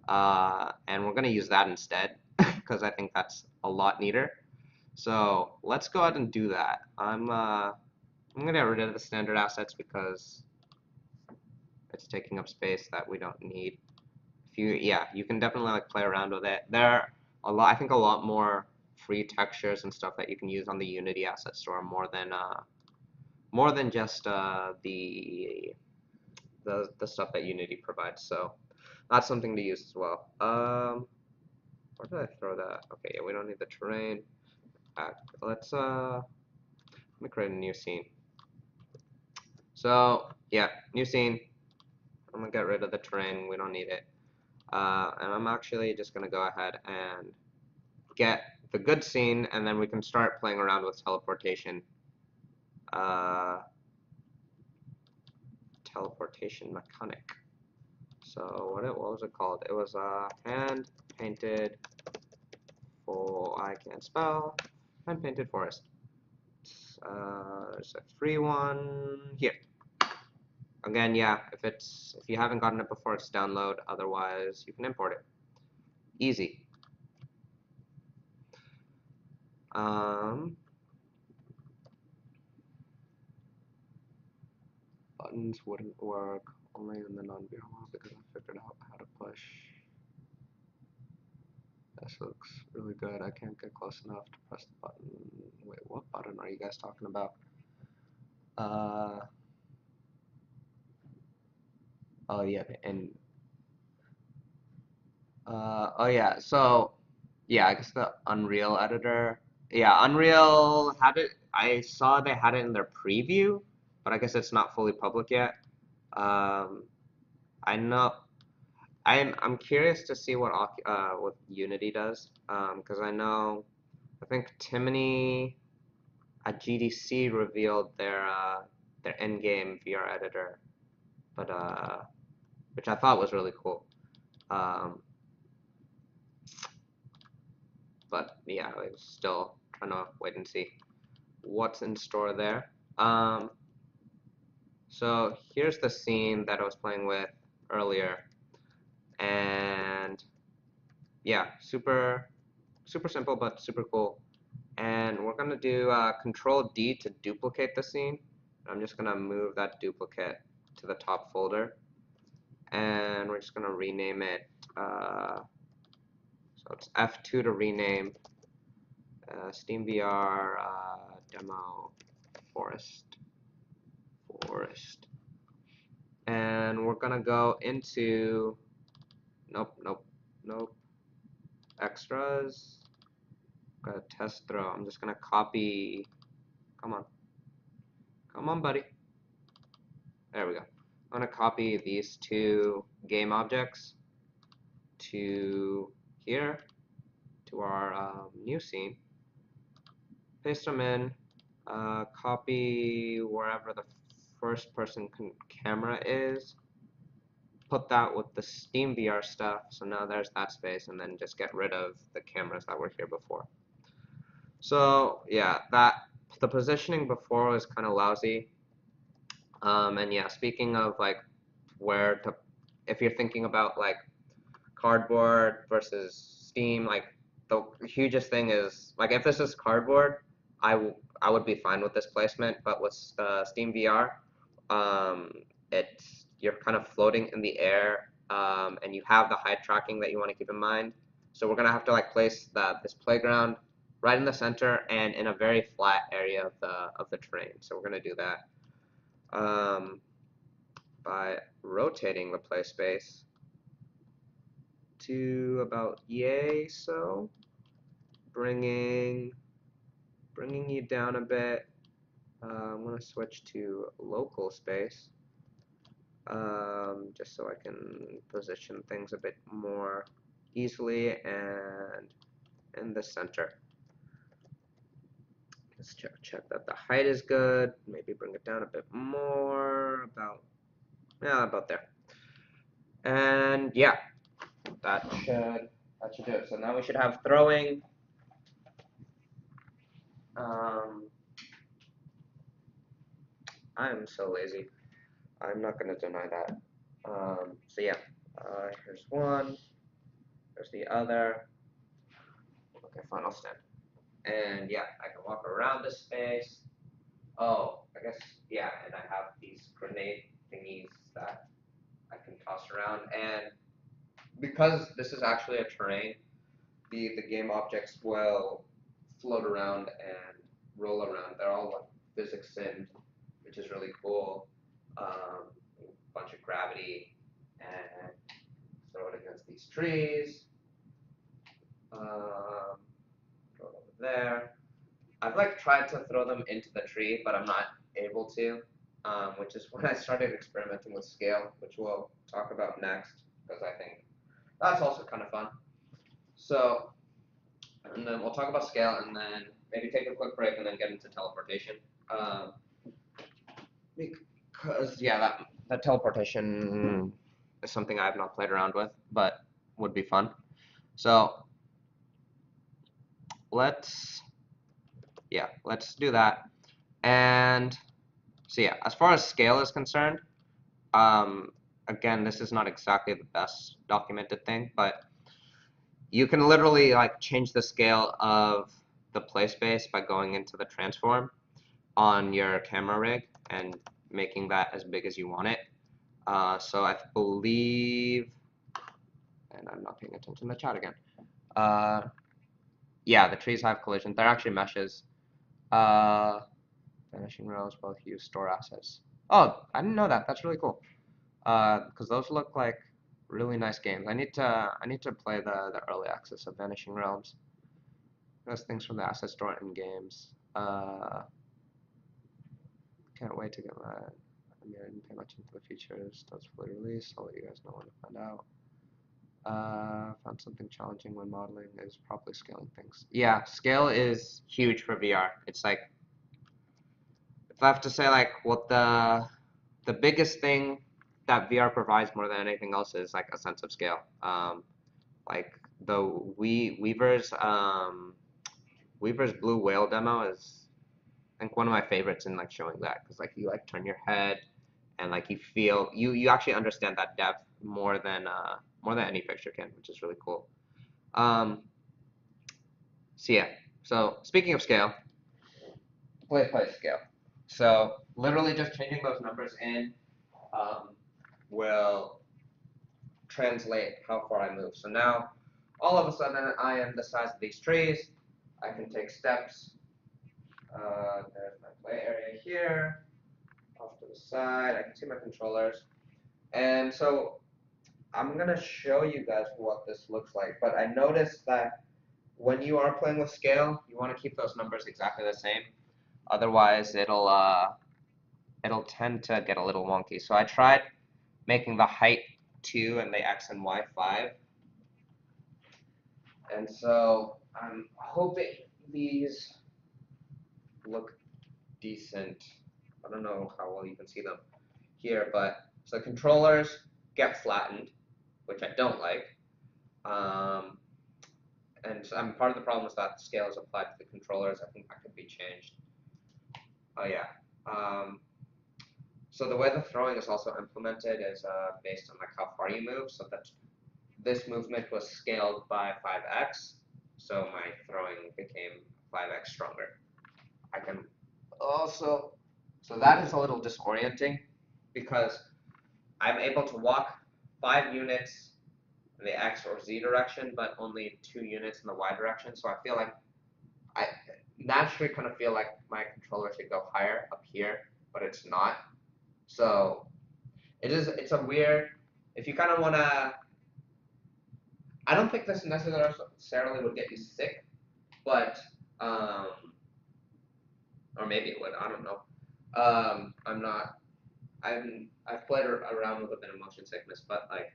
and we're gonna use that instead because I think that's a lot neater. So let's go ahead and do that. I'm gonna get rid of the standard assets because it's taking up space that we don't need. You can definitely like play around with it. There are I think a lot more free textures and stuff that you can use on the Unity asset store more than just the stuff that Unity provides. So that's something to use as well. Where did I throw that? Okay, yeah, we don't need the terrain. Let me create a new scene. So yeah, new scene. I'm gonna get rid of the terrain. We don't need it. And I'm actually just gonna go ahead and get the good scene, and then we can start playing around with teleportation. Teleportation mechanic. So what was it called? It was hand painted for I can't spell. Hand painted forest. There's a free one here. Again, yeah, if you haven't gotten it before, it's download. Otherwise, you can import it. Easy. Buttons wouldn't work only in the non-VR world because I figured out how to push. This looks really good. I can't get close enough to press the button. Wait, what button are you guys talking about? Oh yeah, and oh yeah, so yeah, I guess the Unreal editor. Yeah, Unreal had it. I saw they had it in their preview, but I guess it's not fully public yet. I know. I'm curious to see what Unity does, because I think Timony at GDC revealed their in-game VR editor, but which I thought was really cool. But yeah, I was still trying to wait and see. what's in store there. So here's the scene that I was playing with earlier, and yeah, super simple but super cool. And we're gonna do Control D to duplicate the scene. I'm just gonna move that duplicate to the top folder, and we're just gonna rename it. So it's F2 to rename SteamVR demo forest. And we're gonna go into nope extras. Got a test throw. I'm just gonna copy. Come on, buddy. There we go. I'm gonna copy these two game objects to here, to our new scene. Paste them in. Copy wherever the first person camera is. Put that with the SteamVR stuff. So now there's that space, and then just get rid of the cameras that were here before. So yeah, the positioning before was kind of lousy. And yeah, speaking of like where to, if you're thinking about like cardboard versus Steam, like the hugest thing is like if this is cardboard, I would be fine with this placement, but with Steam VR, you're kind of floating in the air, and you have the height tracking that you want to keep in mind. So we're gonna have to like place this playground right in the center and in a very flat area of the terrain. So we're gonna do that by rotating the play space to about yay so, bringing you down a bit. I'm going to switch to local space, just so I can position things a bit more easily, and in the center. Let's check that the height is good. Maybe bring it down a bit more, about there. And yeah, that should do it. So now we should have throwing. I am so lazy. I'm not going to deny that. So yeah, here's one. There's the other. Okay, fine, I'll stand. And yeah, I can walk around this space. Oh, I guess, yeah, and I have these grenade thingies that I can toss around. And because this is actually a terrain, the game objects will float around and roll around. They're all like physics simmed, which is really cool. A bunch of gravity, and throw it against these trees. Throw it over there. I've like tried to throw them into the tree, but I'm not able to, which is when I started experimenting with scale, which we'll talk about next, because I think that's also kind of fun. So, and then we'll talk about scale, and then maybe take a quick break, and then get into teleportation. Because yeah, that teleportation is something I have not played around with, but would be fun. So let's do that. And so yeah, as far as scale is concerned, again, this is not exactly the best documented thing, but you can literally like change the scale of the play space by going into the transform on your camera rig and making that as big as you want it. So I believe, and I'm not paying attention to the chat again. Yeah, the trees have collision. They're actually meshes. Vanishing rails both use store assets. Oh, I didn't know that. That's really cool. Because those look like really nice games. I need to play the early access of Vanishing Realms. Those things from the asset store in games. Can't wait to get my. I mean, I didn't pay much into the features. That's fully released. I'll let you guys know when to find out. Found something challenging when modeling is properly scaling things. Yeah, scale is huge for VR. It's like, if I have to say like what the biggest thing that VR provides more than anything else is like a sense of scale. Like the Weaver's Blue Whale demo is think one of my favorites in like showing that, because like you like turn your head and like you feel you actually understand that depth more than any picture can, which is really cool. Um, so yeah. So speaking of scale, play scale. So literally just changing those numbers in um, will translate how far I move. So now all of a sudden I am the size of these trees. I can take steps. There's my play area here. Off to the side, I can see my controllers. And so I'm gonna show you guys what this looks like, but I noticed that when you are playing with scale, you want to keep those numbers exactly the same. Otherwise, it'll tend to get a little wonky. So I tried making the height 2 and the x and y 5. And so I'm hoping these look decent. I don't know how well you can see them here, but so controllers get flattened, which I don't like. And so part of the problem is that the scale is applied to the controllers. I think that could be changed. Oh yeah. So the way the throwing is also implemented is based on like how far you move. So that this movement was scaled by 5x. So my throwing became 5x stronger. I can also, so that is a little disorienting because I'm able to walk 5 units in the x or z direction, but only 2 units in the y direction. So I feel like I naturally kind of feel like my controller should go higher up here, but it's not. So it's a weird, if you kind of want to, I don't think this necessarily would get you sick, but, or maybe it would, I don't know. I've played around with a bit of motion sickness, but like,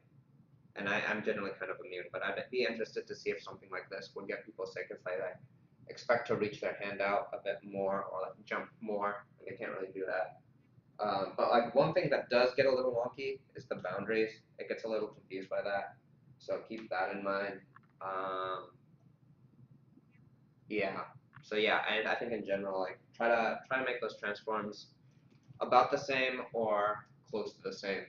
and I'm generally kind of immune, but I'd be interested to see if something like this would get people sick if they like expect to reach their hand out a bit more or like jump more, and they can't really do that. But like one thing that does get a little wonky is the boundaries. It gets a little confused by that, so keep that in mind. Yeah. So yeah, and I think in general, like try to make those transforms about the same or close to the same.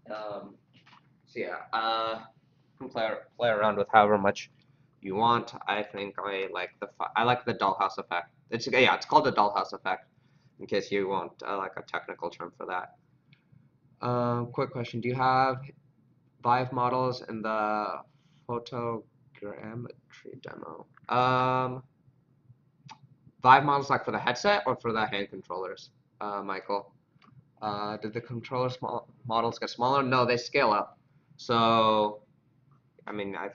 So yeah, you can play around with however much you want. I think I like the dollhouse effect. It's called the dollhouse effect. In case you want like a technical term for that. Quick question: do you have Vive models in the photogrammetry demo? Vive models like for the headset or for the hand controllers, Michael? Did the controller models get smaller? No, they scale up. So, I mean, I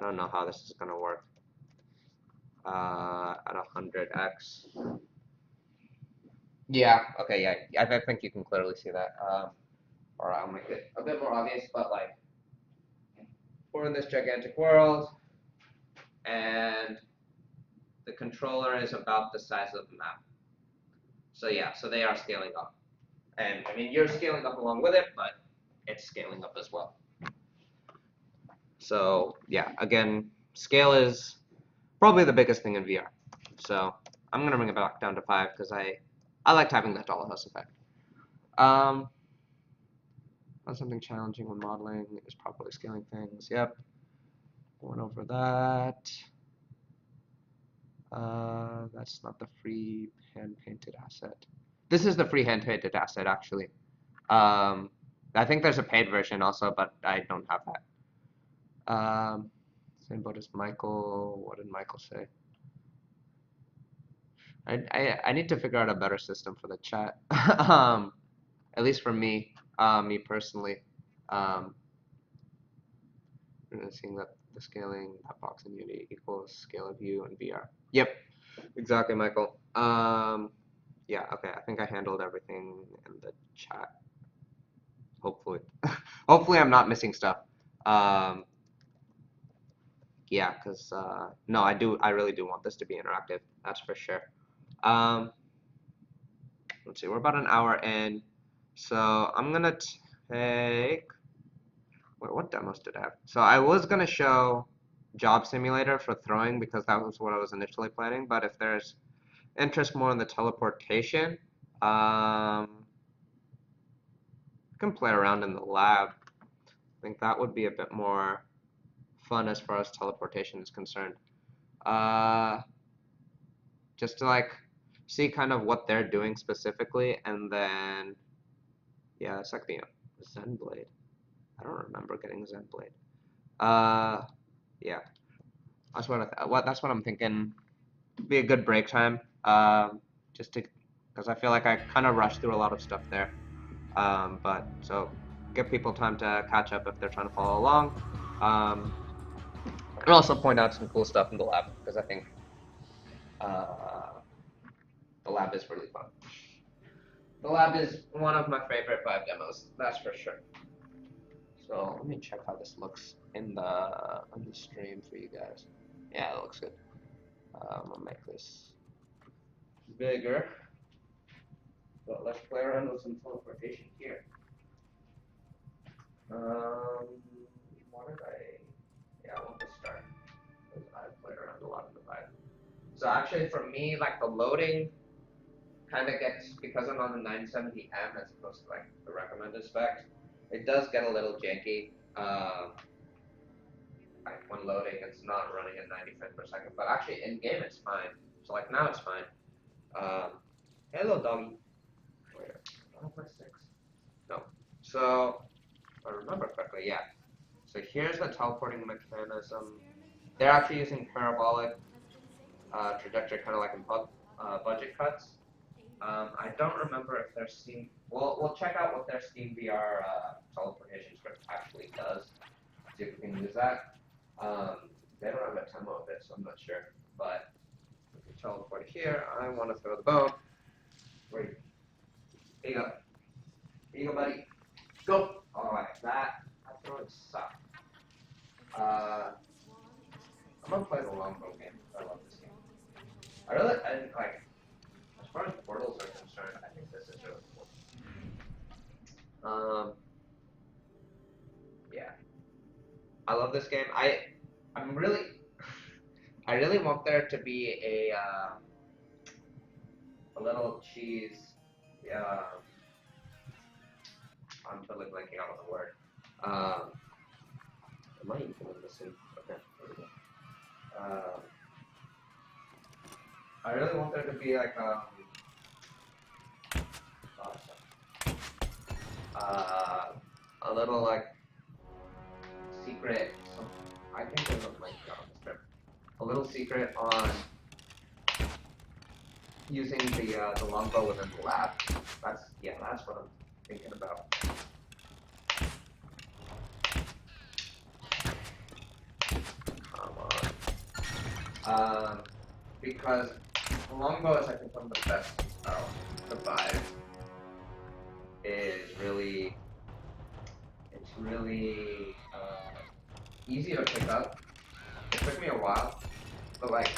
don't know how this is gonna work. At 100x. Yeah. Okay. Yeah. I think you can clearly see that. Or I'll make it a bit more obvious. But like, we're in this gigantic world, and the controller is about the size of the map. So yeah. So they are scaling up, and I mean you're scaling up along with it, but it's scaling up as well. So yeah. Again, scale is probably the biggest thing in VR. So I'm gonna bring it back down to 5 because I liked having that dollhouse effect. Something challenging when modeling is properly scaling things. Yep, going over that. That's not the free hand-painted asset. This is the free hand-painted asset, actually. I think there's a paid version also, but I don't have that. Same boat as Michael. What did Michael say? I need to figure out a better system for the chat. At least for me, me personally. Seeing that the scaling that box in Unity equals scale of view in VR. Yep, exactly, Michael. Yeah, okay. I think I handled everything in the chat. Hopefully, hopefully I'm not missing stuff. Yeah, because no, I really do want this to be interactive. That's for sure. Let's see, we're about an hour in, so I'm gonna take. Wait, what demos did I have? So I was gonna show job simulator for throwing because that was what I was initially planning. But if there's interest more in the teleportation, I can play around in the lab. I think that would be a bit more fun as far as teleportation is concerned. Just to like see kind of what they're doing specifically, and then yeah, it's like the Zen Blade. I don't remember getting Zen Blade. Yeah, that's that's what I'm thinking. Be a good break time. Just to, because I feel like I kind of rushed through a lot of stuff there. But so give people time to catch up if they're trying to follow along. And also point out some cool stuff in the lab because I think the lab is really fun. The lab is one of my favorite Vive demos, that's for sure. So let me check how this looks on the stream for you guys. Yeah, it looks good. I'm gonna make this bigger. But let's play around with some teleportation here. What did I? Yeah, I want to start because I played around a lot in the Vive. So actually, for me, like the loading kind of gets, because I'm on the 970M as opposed to like the recommended specs, it does get a little janky. Like when loading, it's not running at 90 frames per second, but actually in game it's fine. So like now it's fine. Hello doggy. Wait, I don't have my sticks. No. So if I remember correctly, yeah. So here's the teleporting mechanism. They're actually using parabolic trajectory, kind of like in budget cuts. I don't remember if their Steam. We'll check out what their SteamVR teleportation script actually does. See if we can use that. They don't have a demo of it, so I'm not sure. But we can teleport here. I want to throw the bone. Wait. Here you go. Here you go, buddy. Go. All right. That throwing sucked. I'm gonna play the longbow game. I love this game. I like. As far as portals are concerned, I think this is really cool. Yeah, I love this game. I really want there to be a little cheese. I'm totally blanking out on the word. Am I even missing? Okay, there we go. I really want there to be like a little like secret. I think there's a link on the script. A little secret on using the longbow within the lab. That's what I'm thinking about. Come on. Because the longbow is, I think, one of the best styles. The Vive is really, it's really easy to pick up. It took me a while, but like,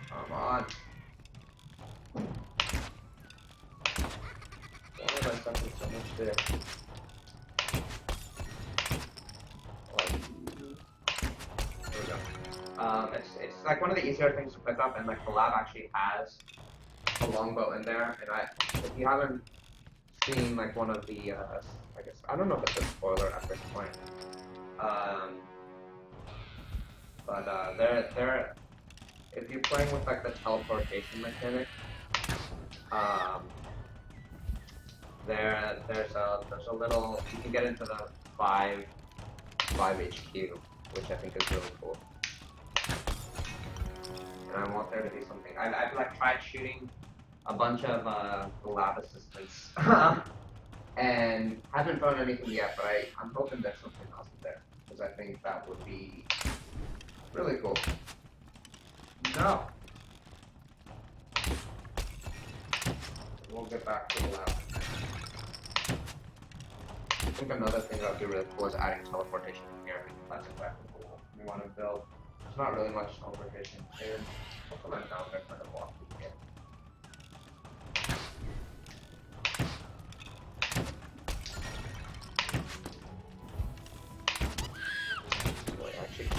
come on. Why am I sucking so much there? There we go. It's like one of the easier things to pick up, and like the lab actually has a longbow in there. And if you haven't seen like one of the, I guess I don't know if it's a spoiler at this point. But they're if you're playing with like the teleportation mechanic, there's a little, you can get into the Vive HQ, which I think is really cool. And I want there to be something. I've like tried shooting a bunch of the lab assistants, and haven't found anything yet. But I'm hoping there's something else there, because I think that would be really cool. No. We'll get back to the lab. I think another thing that would be really cool is adding teleportation in here. That's exactly cool. We want to build. There's not really much teleportation here. I'll come down there for the walk here. Actually,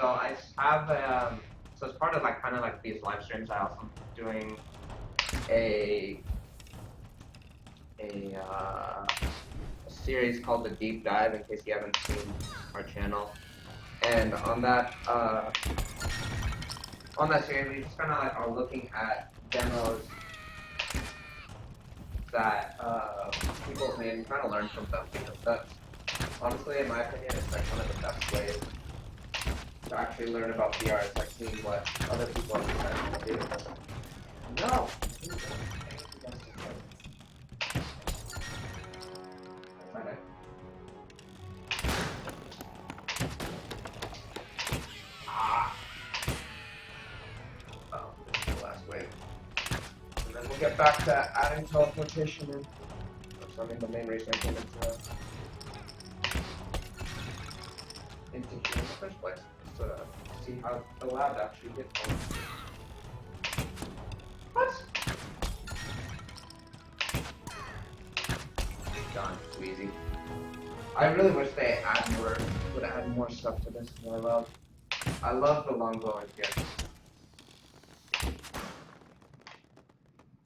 So I have so as part of like kind of like these live streams, I also doing a series called the Deep Dive. In case you haven't seen our channel, and on that series, we just kind of like are looking at demos that people have made and trying to learn from them, because that's honestly, in my opinion, it's like one of the best ways to actually learn about VR. It's like seeing what other people are trying to do. No! Ah! Oh, this is the last wave. And then we'll get back to adding teleportation in. That's, I mean, the main reason I came into here in the first place, is to see how the lab actually gets on. What? Done. Too easy. I really wish they would add more stuff to this. I love the longbow in here.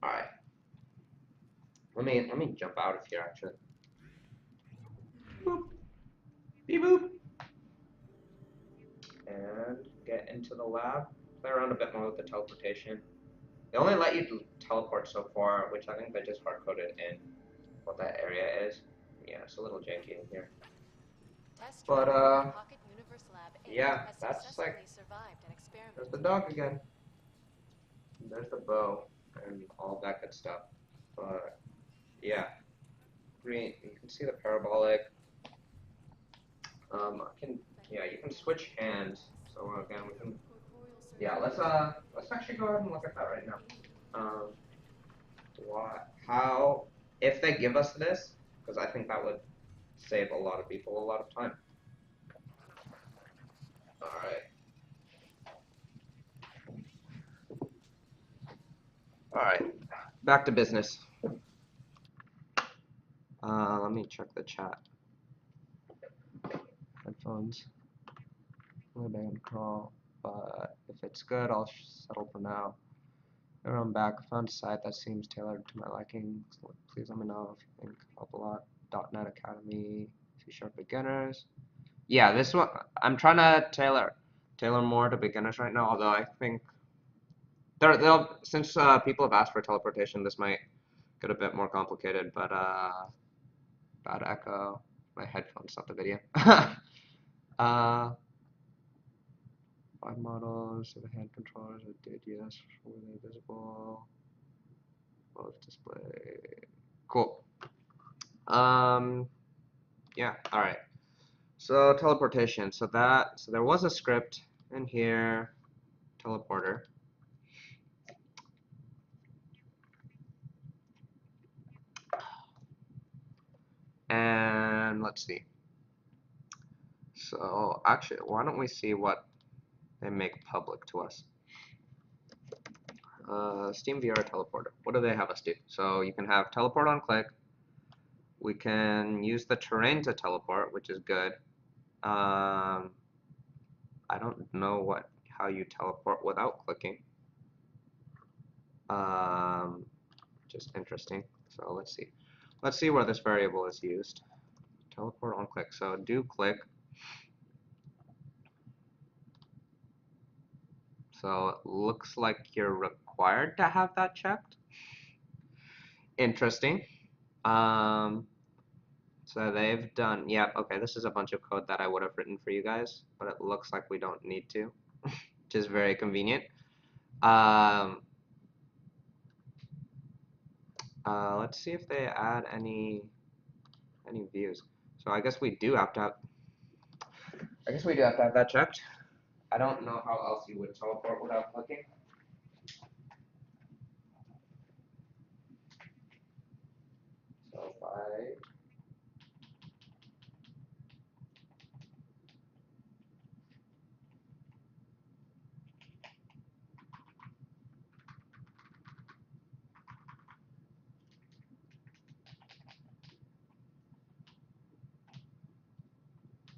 All right. Let me jump out of here actually. Boop. Beep boop. And get into the lab. Play around a bit more with the teleportation. They only let you teleport so far, which I think they just hard coded in what that area is. Yeah, it's a little janky in here. But yeah, that's like, there's the dog again. And there's the bow and all that good stuff. But yeah, green. You can see the parabolic. You can switch hands. So again, we can. Yeah, let's actually go ahead and look at that right now. How, if they give us this, because I think that would save a lot of people a lot of time. All right. All right, back to business. Let me check the chat. Headphones. Maybe I can call, but if it's good, I'll settle for now. I'm back. I found a site that seems tailored to my liking. So please let me know if you think help a lot. .NET Academy, C# beginners. Yeah, this one I'm trying to tailor more to beginners right now. Although I think since people have asked for teleportation, this might get a bit more complicated. But bad echo. My headphones stopped the video. 5 models of the hand controllers I did, yes. Were they visible? Both display. Cool. Yeah, alright. So teleportation. So there was a script in here, teleporter. And let's see. So actually, why don't we see what they make public to us? SteamVR teleporter. What do they have us do? So you can have teleport on click. We can use the terrain to teleport, which is good. I don't know how you teleport without clicking. Just interesting. So let's see. Let's see where this variable is used. Teleport on click. So do click. So it looks like you're required to have that checked. Interesting. So they've done, yeah, okay, this is a bunch of code that I would have written for you guys, but it looks like we don't need to, which is very convenient. Let's see if they add any views. So I guess we do have to have, that checked. I don't know how else you would teleport without clicking. So if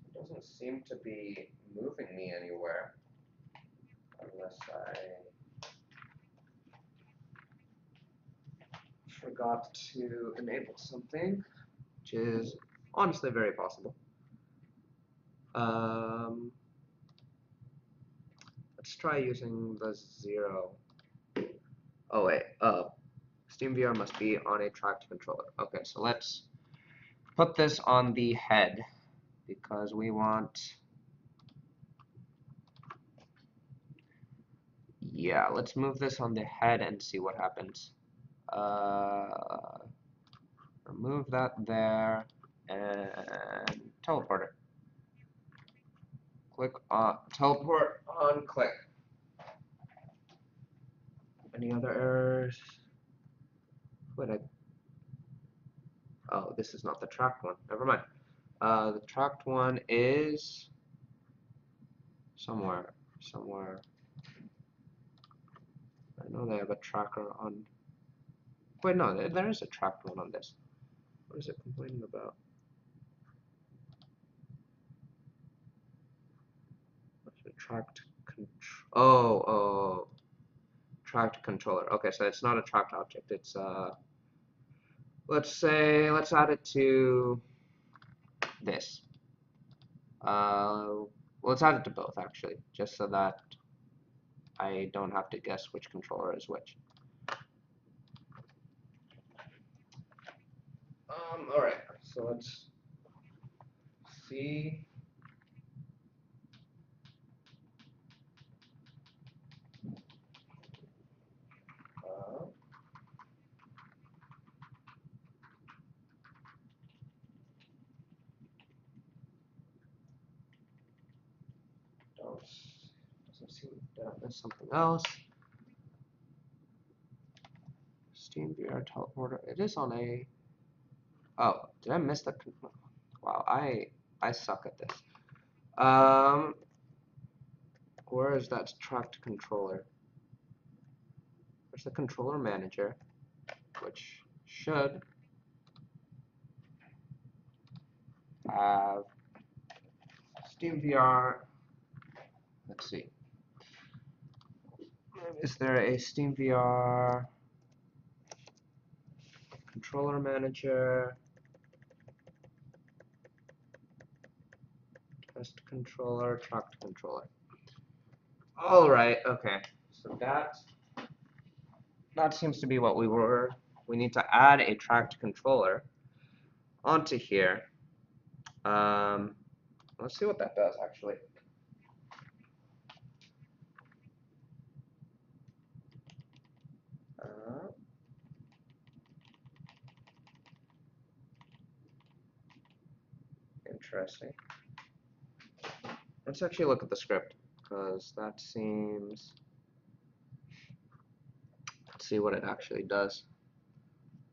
it doesn't seem to be moving me anywhere unless I forgot to enable something, which is honestly very possible. Let's try using the 0. Oh wait, SteamVR must be on a tracked controller. Okay, so let's put this on the head because we want, yeah, let's move this on the head and see what happens. Remove that there and teleporter. Click on teleport on click. Any other errors? Oh, this is not the tracked one. Never mind. The tracked one is somewhere. I know they have a tracker on. Wait, no, there is a tracked one on this. What is it complaining about? What's the tracked tracked controller. Okay, so it's not a tracked object. It's let's add it to this. Let's add it to both actually, just so that I don't have to guess which controller is which. All right. So let's see. Doesn't seem to miss something else. SteamVR teleporter. It is on a. Oh, did I miss the? Wow, I suck at this. Where is that tracked controller? There's the controller manager, which should have SteamVR. Let's see. Is there a SteamVR controller manager? Test controller, tracked controller. All right. Okay. So that seems to be what we were. We need to add a tracked controller onto here. Let's see what that does actually. Interesting. Let's actually look at the script because that seems. Let's see what it actually does.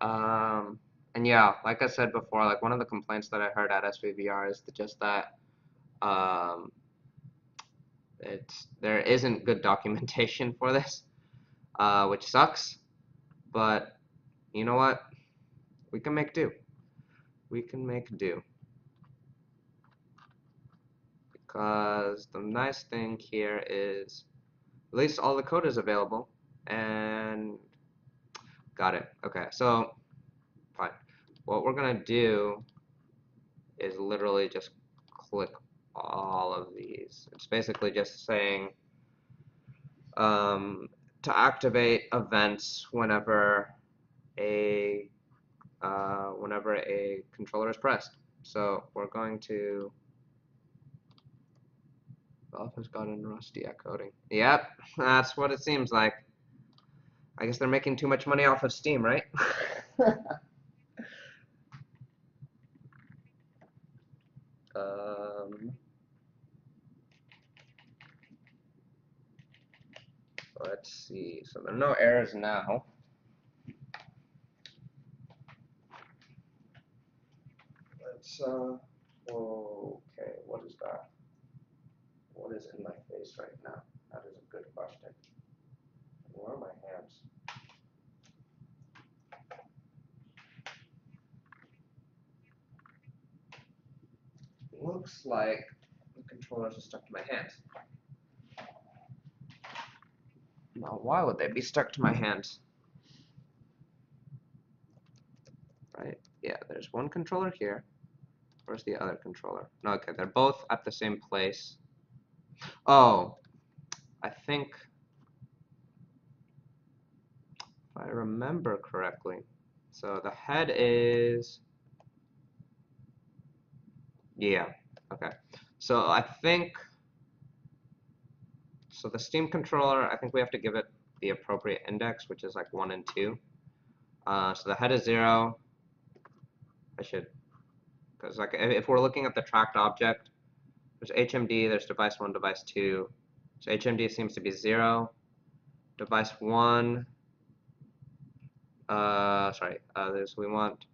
And yeah, like I said before, like one of the complaints that I heard at SVVR is just that there isn't good documentation for this, which sucks. But you know what? We can make do. We can make do. Because the nice thing here is at least all the code is available. And got it. Okay, so fine. What we're gonna do is literally just click all of these. It's basically just saying to activate events whenever a controller is pressed. So we're going to. Valve has gotten rusty at coding. Yep, that's what it seems like. I guess they're making too much money off of Steam, right? Let's see. So there are no errors now. Let's okay, what is that? What is in my face right now? That is a good question. Where are my hands? Looks like the controllers are stuck to my hands. Now, why would they be stuck to my hands? Right? Yeah, there's one controller here. Where's the other controller? No, okay, they're both at the same place. Oh, I think, if I remember correctly, so the head is, yeah, okay. So I think, so the Steam controller, I think we have to give it the appropriate index, which is like 1 and 2. So the head is 0. I should, because like if we're looking at the tracked object, there's HMD, there's device 1, device 2. So HMD seems to be 0. Device 1, we want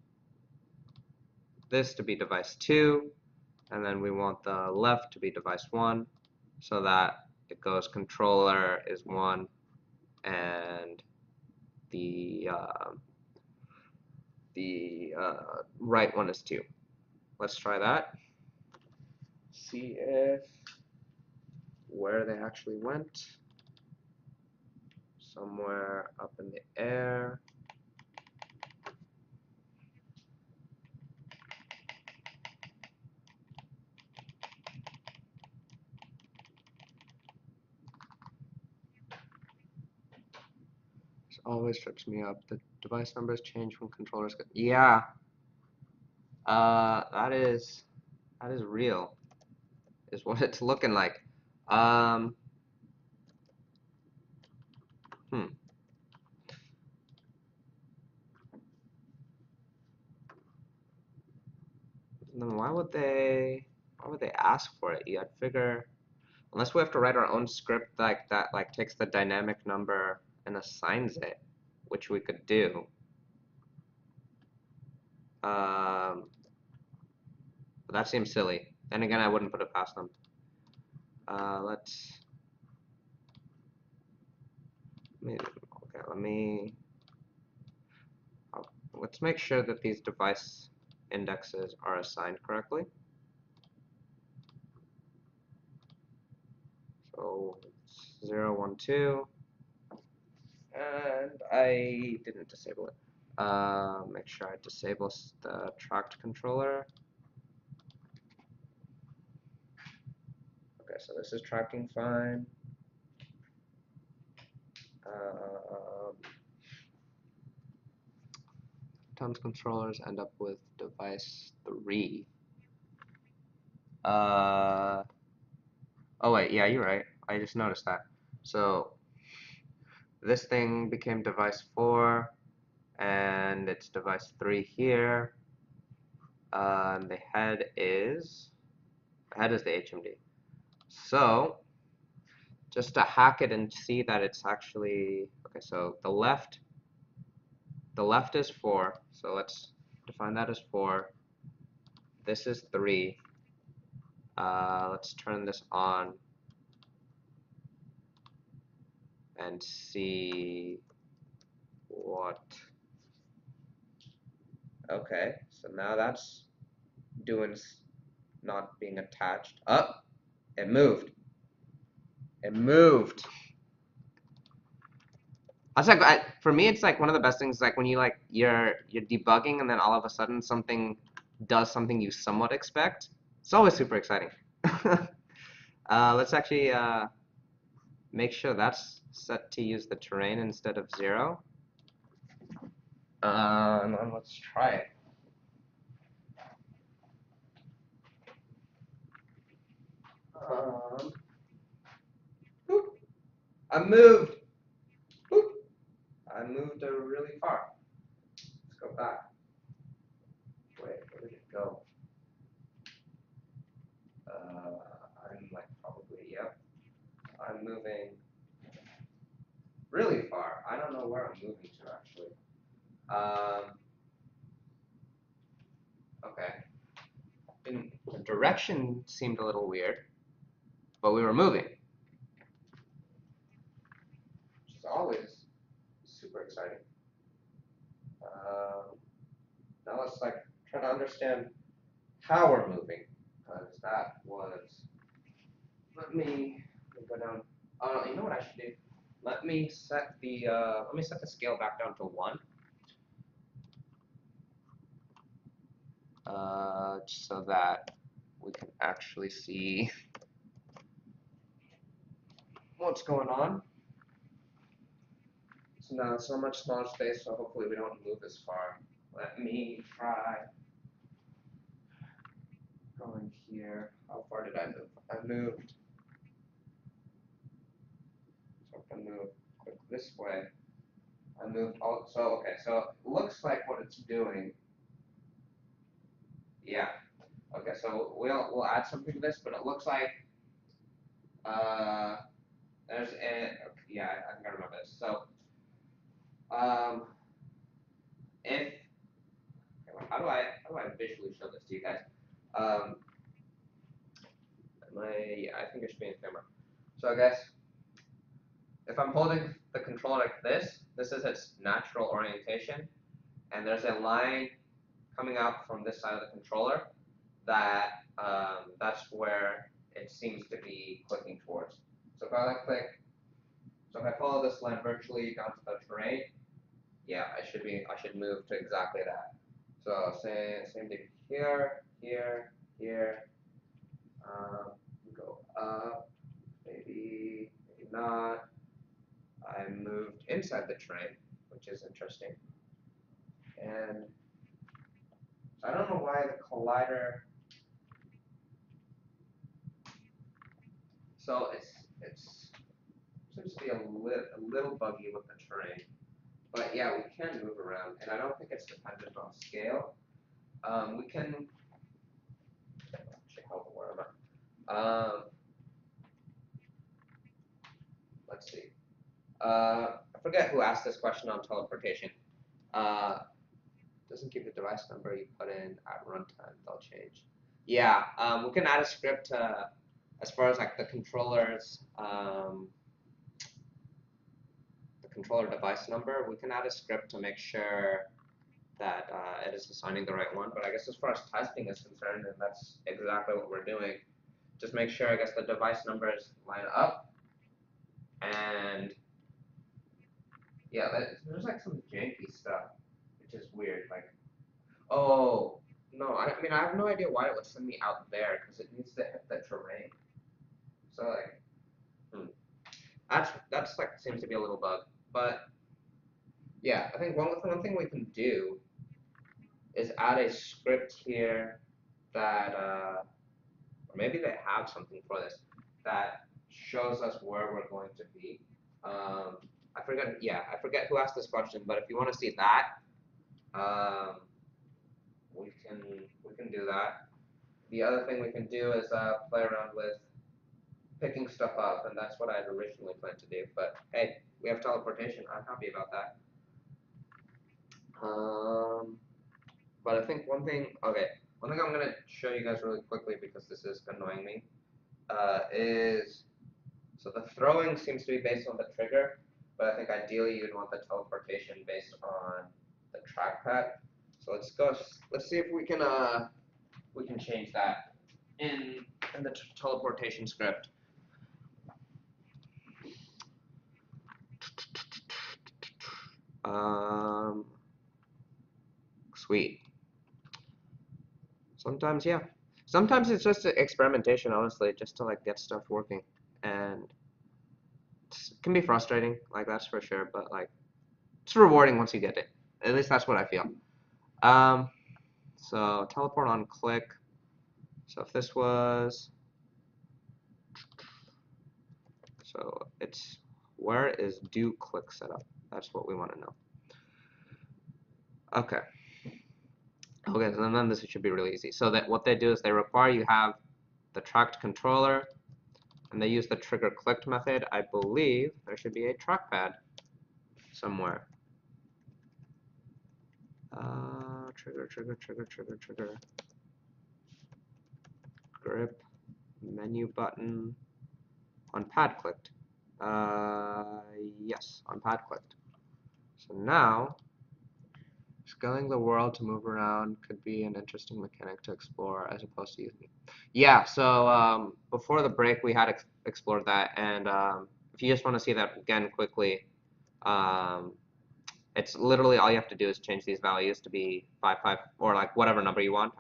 this to be device 2, and then we want the left to be device 1, so that it goes controller is 1, and the right one is 2. Let's try that. See if where they actually went. Somewhere up in the air. This always trips me up. The device numbers change when controllers go. Yeah. That is real. Is what it's looking like. Then why would they ask for it? I'd figure, unless we have to write our own script like that, like takes the dynamic number and assigns it, which we could do. But that seems silly. Then again, I wouldn't put it past them. Let's make sure that these device indexes are assigned correctly. So 0, 1, 2, and I didn't disable it. Make sure I disable the tracked controller. Okay, so this is tracking fine. Sometimes controllers end up with device 3. Oh wait, yeah, you're right. I just noticed that. So this thing became device 4, and it's device 3 here. And the head is the HMD. So just to hack it and see that it's actually okay. So the left is 4. So let's define that as 4. This is 3. Let's turn this on and see what. Okay, so now that's doing not being attached. Up, it moved. It moved. That's like for me, it's like one of the best things. Like when you're debugging and then all of a sudden something does something you somewhat expect. It's always super exciting. Let's actually make sure that's set to use the terrain instead of 0. And then let's try it. I moved. I moved really far. Let's go back. Wait, where did it go? I'm like probably, yep. I'm moving really far. I don't know where I'm moving to actually. Okay. The direction seemed a little weird, but we were moving, which is always super exciting. Now let's try to understand how we're moving, because that was let me go down. You know what I should do? Let me set the scale back down to 1. So that we can actually see what's going on. So now so much smaller space, so hopefully we don't move as far. Let me try going here. How far did I move? I moved. So if I move quick this way, I moved all. So okay, so it looks like what it's doing. Yeah. Okay, so we'll add something to this, but it looks like there's a yeah, I think I remember this. So if how do I visually show this to you guys? Um, yeah, I think it should be in camera. So I guess if I'm holding the controller like this is its natural orientation, and there's a line coming out from this side of the controller that that's where it seems to be clicking towards. So if I like click, so if I follow this line virtually down to the terrain, yeah, I should move to exactly that. So same thing here, here. Go up, maybe not. I moved inside the train, which is interesting. And so I don't know why the collider. So it's seems to be a little buggy with the terrain. But yeah, we can move around, and I don't think it's dependent on scale. We can actually help where am I? Let's see. I forget who asked this question on teleportation. Doesn't give the device number you put in at runtime, they'll change. Yeah, we can add a script as far as like the controller's the controller device number. We can add a script to make sure that it is assigning the right one. But I guess as far as testing is concerned, and that's exactly what we're doing. Just make sure I guess the device numbers line up, and yeah, there's like some janky stuff, which is weird. Like, oh no, I mean I have no idea why it would send me out there because it needs to hit the terrain. So like, that's like seems to be a little bug, but yeah, I think one thing we can do is add a script here that, or maybe they have something for this that shows us where we're going to be. I forget. Yeah, I forget who asked this question, but if you want to see that, we can do that. The other thing we can do is play around with picking stuff up, and that's what I had originally planned to do. But hey, we have teleportation. I'm happy about that. But I think one thing I'm gonna show you guys really quickly because this is annoying me, is so the throwing seems to be based on the trigger, but I think ideally you'd want the teleportation based on the trackpad. So let's see if we can change that in the teleportation script. Sweet. Sometimes, yeah. Sometimes it's just experimentation, honestly, just to like get stuff working, and it can be frustrating, like that's for sure. But like, it's rewarding once you get it. At least that's what I feel. So teleport on click. So if this was, so it's where is do click set up? That's what we want to know. Okay. Okay, so then this should be really easy. So that what they do is they require you have the tracked controller, and they use the trigger clicked method. I believe there should be a trackpad somewhere. Trigger. Grip, menu button, on pad clicked. Yes, on pad clicked. So now, Scaling the world to move around could be an interesting mechanic to explore as opposed to using. Yeah, so before the break we had explored that, and if you just want to see that again quickly, um, it's literally all you have to do is change these values to be 5, 5, or like whatever number you want.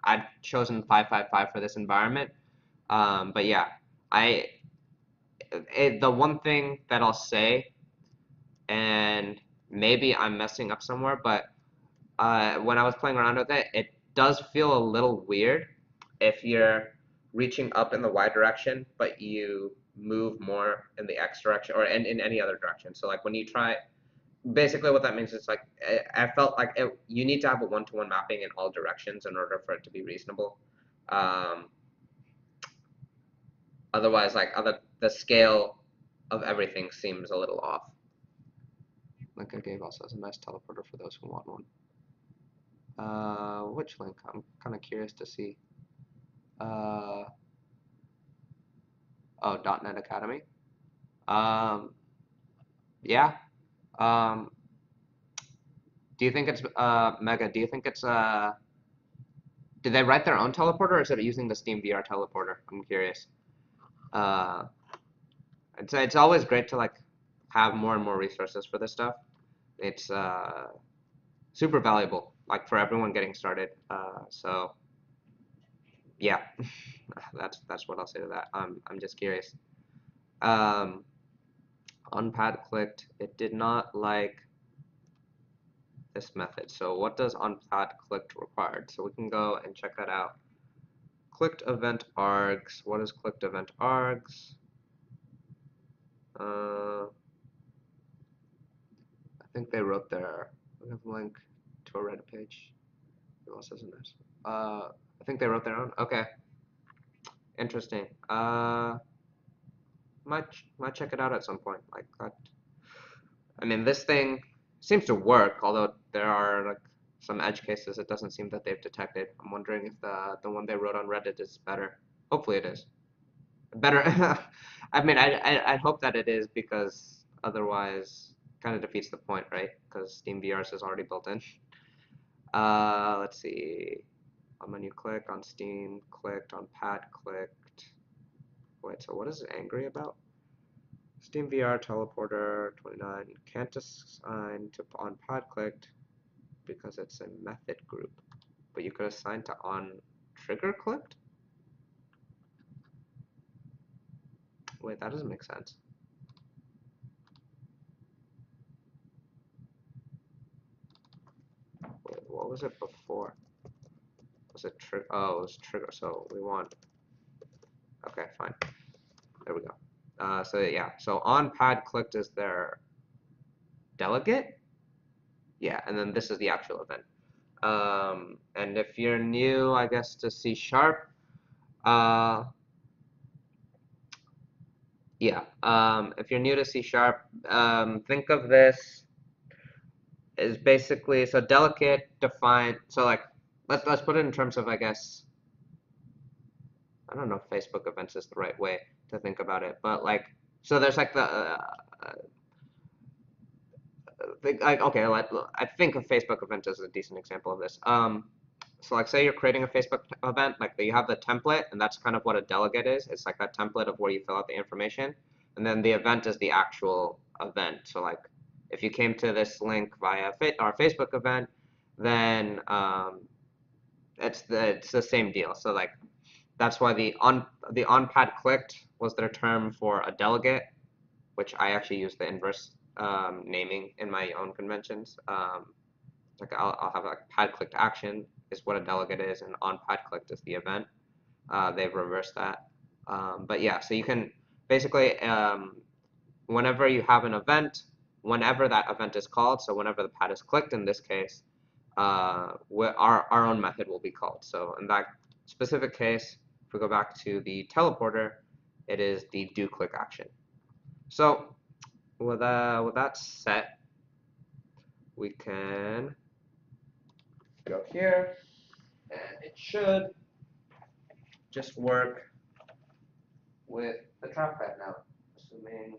I'd chosen 5, 5, 5 for this environment, but yeah, the one thing that I'll say, and maybe I'm messing up somewhere, but when I was playing around with it, it does feel a little weird if you're reaching up in the Y direction, but you move more in the X direction or in any other direction. So like when you try, basically what that means is like I felt like you need to have a one-to-one mapping in all directions in order for it to be reasonable. Otherwise, like the scale of everything seems a little off. Link I gave also has a nice teleporter for those who want one. Which link? I'm kind of curious to see. Oh, .NET Academy. Yeah. Do you think it's Mega? Do you think it's did they write their own teleporter, or is it using the SteamVR teleporter? I'm curious. It's always great to like have more and more resources for this stuff. It's super valuable, like for everyone getting started. So yeah, that's what I'll say to that. I'm just curious. On pad clicked, it did not like this method. So what does on pad clicked required? So we can go and check that out. Clicked event args. What is clicked event args? I think they wrote their. We have a link to a Reddit page. Who else isn't this? I think they wrote their own. Okay. Interesting. Might check it out at some point. Like that. I mean, this thing seems to work, although there are like some edge cases it doesn't seem that they've detected. I'm wondering if the one they wrote on Reddit is better. Hopefully it is. Better. I mean, I hope that it is, because otherwise kind of defeats the point, right? Because SteamVR is already built in. Let's see. On menu click, on Steam clicked, on pad clicked. Wait, so what is it angry about? SteamVR teleporter 29 can't assign to on pad clicked because it's a method group, but you could assign to on trigger clicked? Wait, that doesn't make sense. Wait, what was it before? Was it trigger? Oh, it was trigger. So we want. Okay, fine. There we go. So yeah, so on pad clicked is their delegate. Yeah, and then this is the actual event. And if you're new, I guess, to C#, yeah, if you're new to C#, think of this as basically, so delegate define, so like, let's put it in terms of, I guess, I don't know if Facebook events is the right way to think about it, but like, so there's like okay, I think a Facebook event is a decent example of this. So like say you're creating a Facebook event, like you have the template, and that's kind of what a delegate is. It's like that template of where you fill out the information, and then the event is the actual event. So like if you came to this link via our Facebook event, then it's the same deal. So like that's why the on pad clicked was their term for a delegate, which I actually use the inverse naming in my own conventions. Like I'll have like pad clicked action is what a delegate is, and on pad clicked is the event. They've reversed that. But yeah, so you can basically, whenever you have an event, whenever that event is called, so whenever the pad is clicked in this case, our own method will be called. So in that specific case, if we go back to the teleporter, it is the do click action. So with that set, we can go here, and it should just work with the trackpad now, assuming.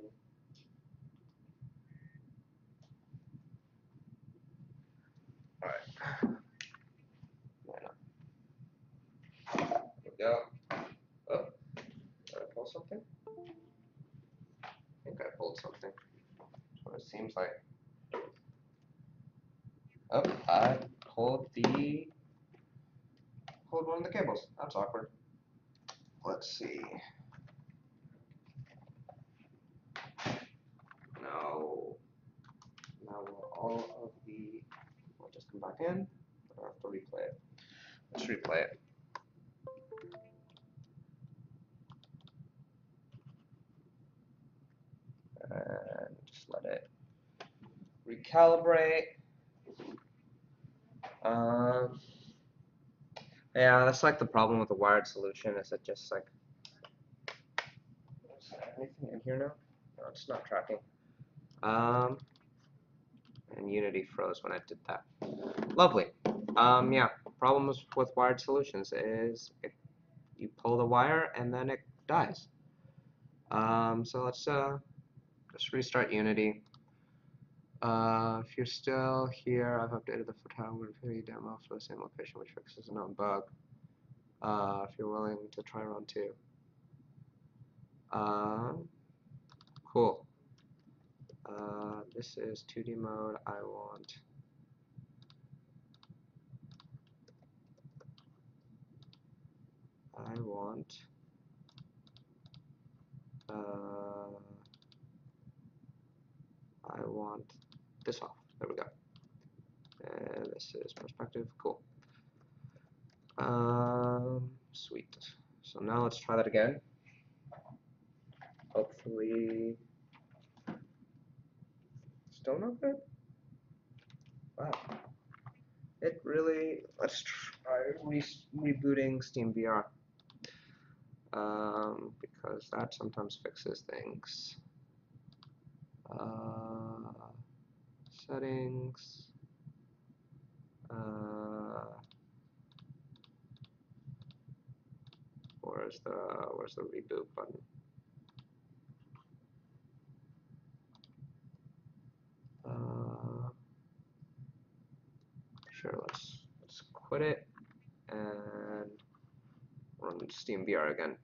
All right, something. That's what it seems like. Oh, I pulled one of the cables. That's awkward. Let's see. No. Now all of the. We'll just come back in. I have to replay it. Let's replay it. And just let it recalibrate. Yeah, that's like the problem with the wired solution. Is it just like, is there anything in here now? No, it's not tracking. And Unity froze when I did that. Lovely. Yeah, problems with wired solutions is you pull the wire and then it dies. So let's just restart Unity. If you're still here, I've updated the photography demo for the same location, which fixes a known bug. If you're willing to try round 2. Cool. This is 2D mode. I want this off. There we go. And this is perspective. Cool. Sweet. So now let's try that again. Hopefully, still not good. Wow. It really. Let's try rebooting SteamVR. Because that sometimes fixes things. Settings. Where's the reboot button? Sure, let's quit it and run SteamVR again.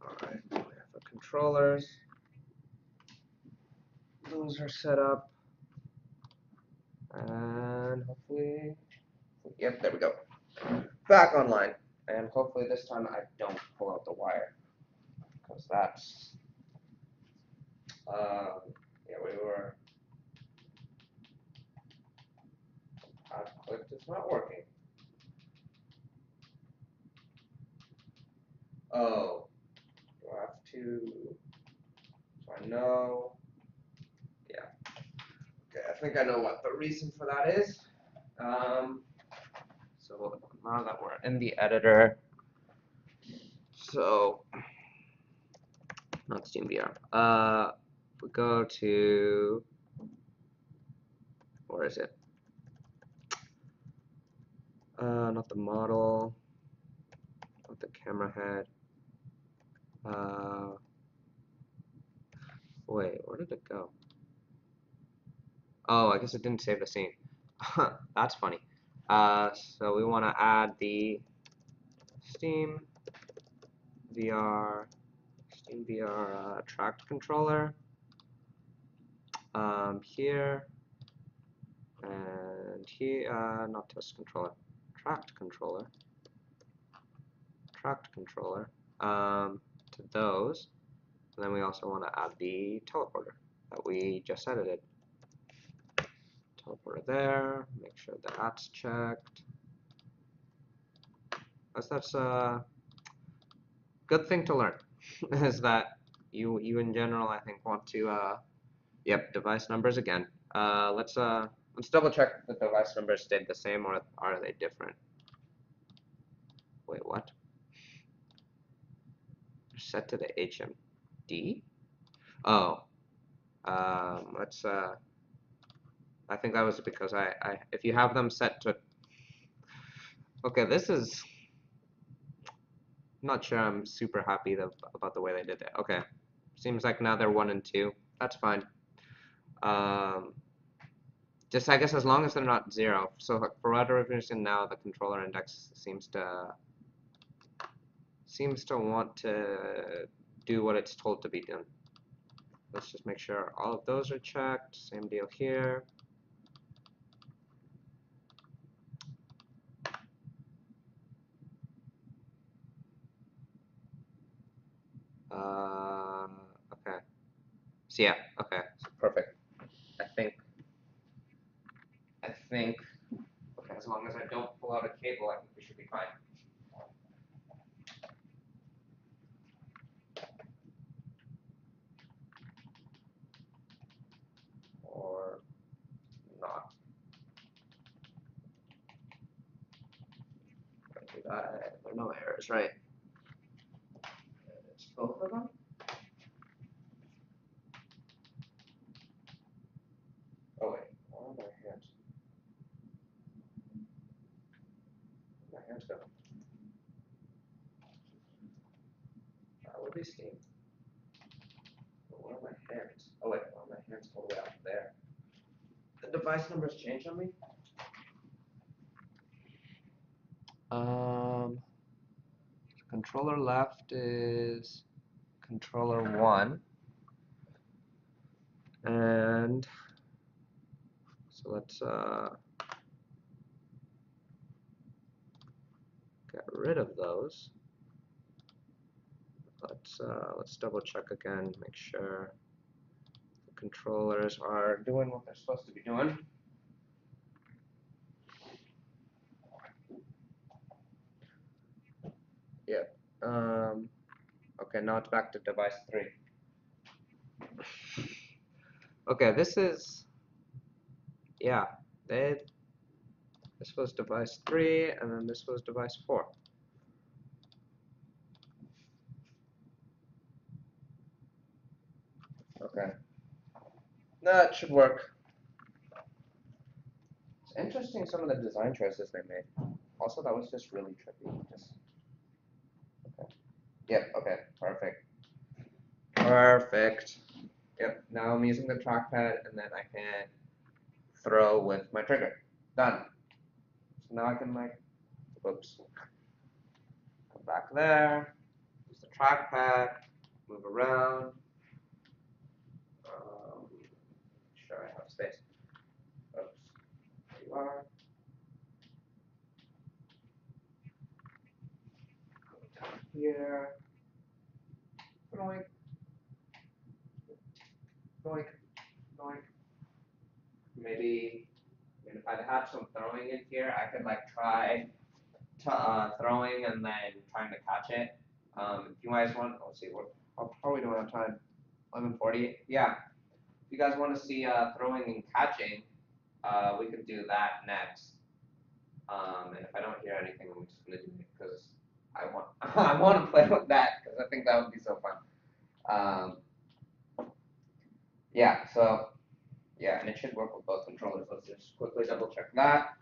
Alright, we have the controllers. Those are set up. And hopefully, yep, there we go. Back online. And hopefully this time I don't pull out the wire. Because that's, yeah, we were, I've clicked, it's not working. Oh, do I have to, so I know, yeah. Okay, I think I know what the reason for that is. So now that we're in the editor, so, not SteamVR, we go to, where is it? Not the model, not the camera head. Wait, where did it go? Oh, I guess it didn't save the scene. That's funny. So we want to add the SteamVR tracked controller here and here. Not test controller, tracked controller to those. And then we also want to add the teleporter that we just edited. Teleporter there, make sure that's checked. That's a good thing to learn, is that you in general, I think, want to, yep, device numbers again. Let's double check if the device numbers stayed the same or are they different. Wait, what? Set to the HMD? Oh, let's, I think that was because if you have them set to, okay, this is, I'm not sure I'm super happy about the way they did it. Okay, seems like now they're 1 and 2. That's fine. Just I guess as long as they're not 0. So for whatever reason now the controller index seems to seems to want to do what it's told to be done. Let's just make sure all of those are checked. Same deal here. Okay. So yeah, okay, so perfect. I think, okay, as long as I don't pull out a cable, I think we should be fine. Or not. Do that. There are no errors, right? It's both of them. Oh wait, where are my hands? My hands go. That would be Steam. But where are my hands? Oh wait, where are my hands all the way out there? The device numbers change on me? Controller left is controller 1. And so let's get rid of those. Let's double check again, make sure the controllers are doing what they're supposed to be doing. Yeah. Okay, now it's back to device 3. Okay, this is, yeah, this was device 3, and then this was device 4. Okay. That should work. It's interesting some of the design choices they made. Also, that was just really trippy. Okay. Yep, okay, perfect. Perfect. Yep, now I'm using the trackpad, and then I can throw with my trigger. Done. So now I can, like, whoops. Come back there, use the trackpad, move around. Sure I have space. Oops. There you are. Go down here. Going. Going. Going. Maybe if I had some throwing in here, I could like try throwing and then trying to catch it. If you guys want, let's see, how are we doing on time? 11:40. Yeah. If you guys want to see throwing and catching, we could do that next. And if I don't hear anything, I'm just gonna do it because I want I want to play with that because I think that would be so fun. Yeah. So yeah, and it should work with both controllers. Let's just quickly double check that.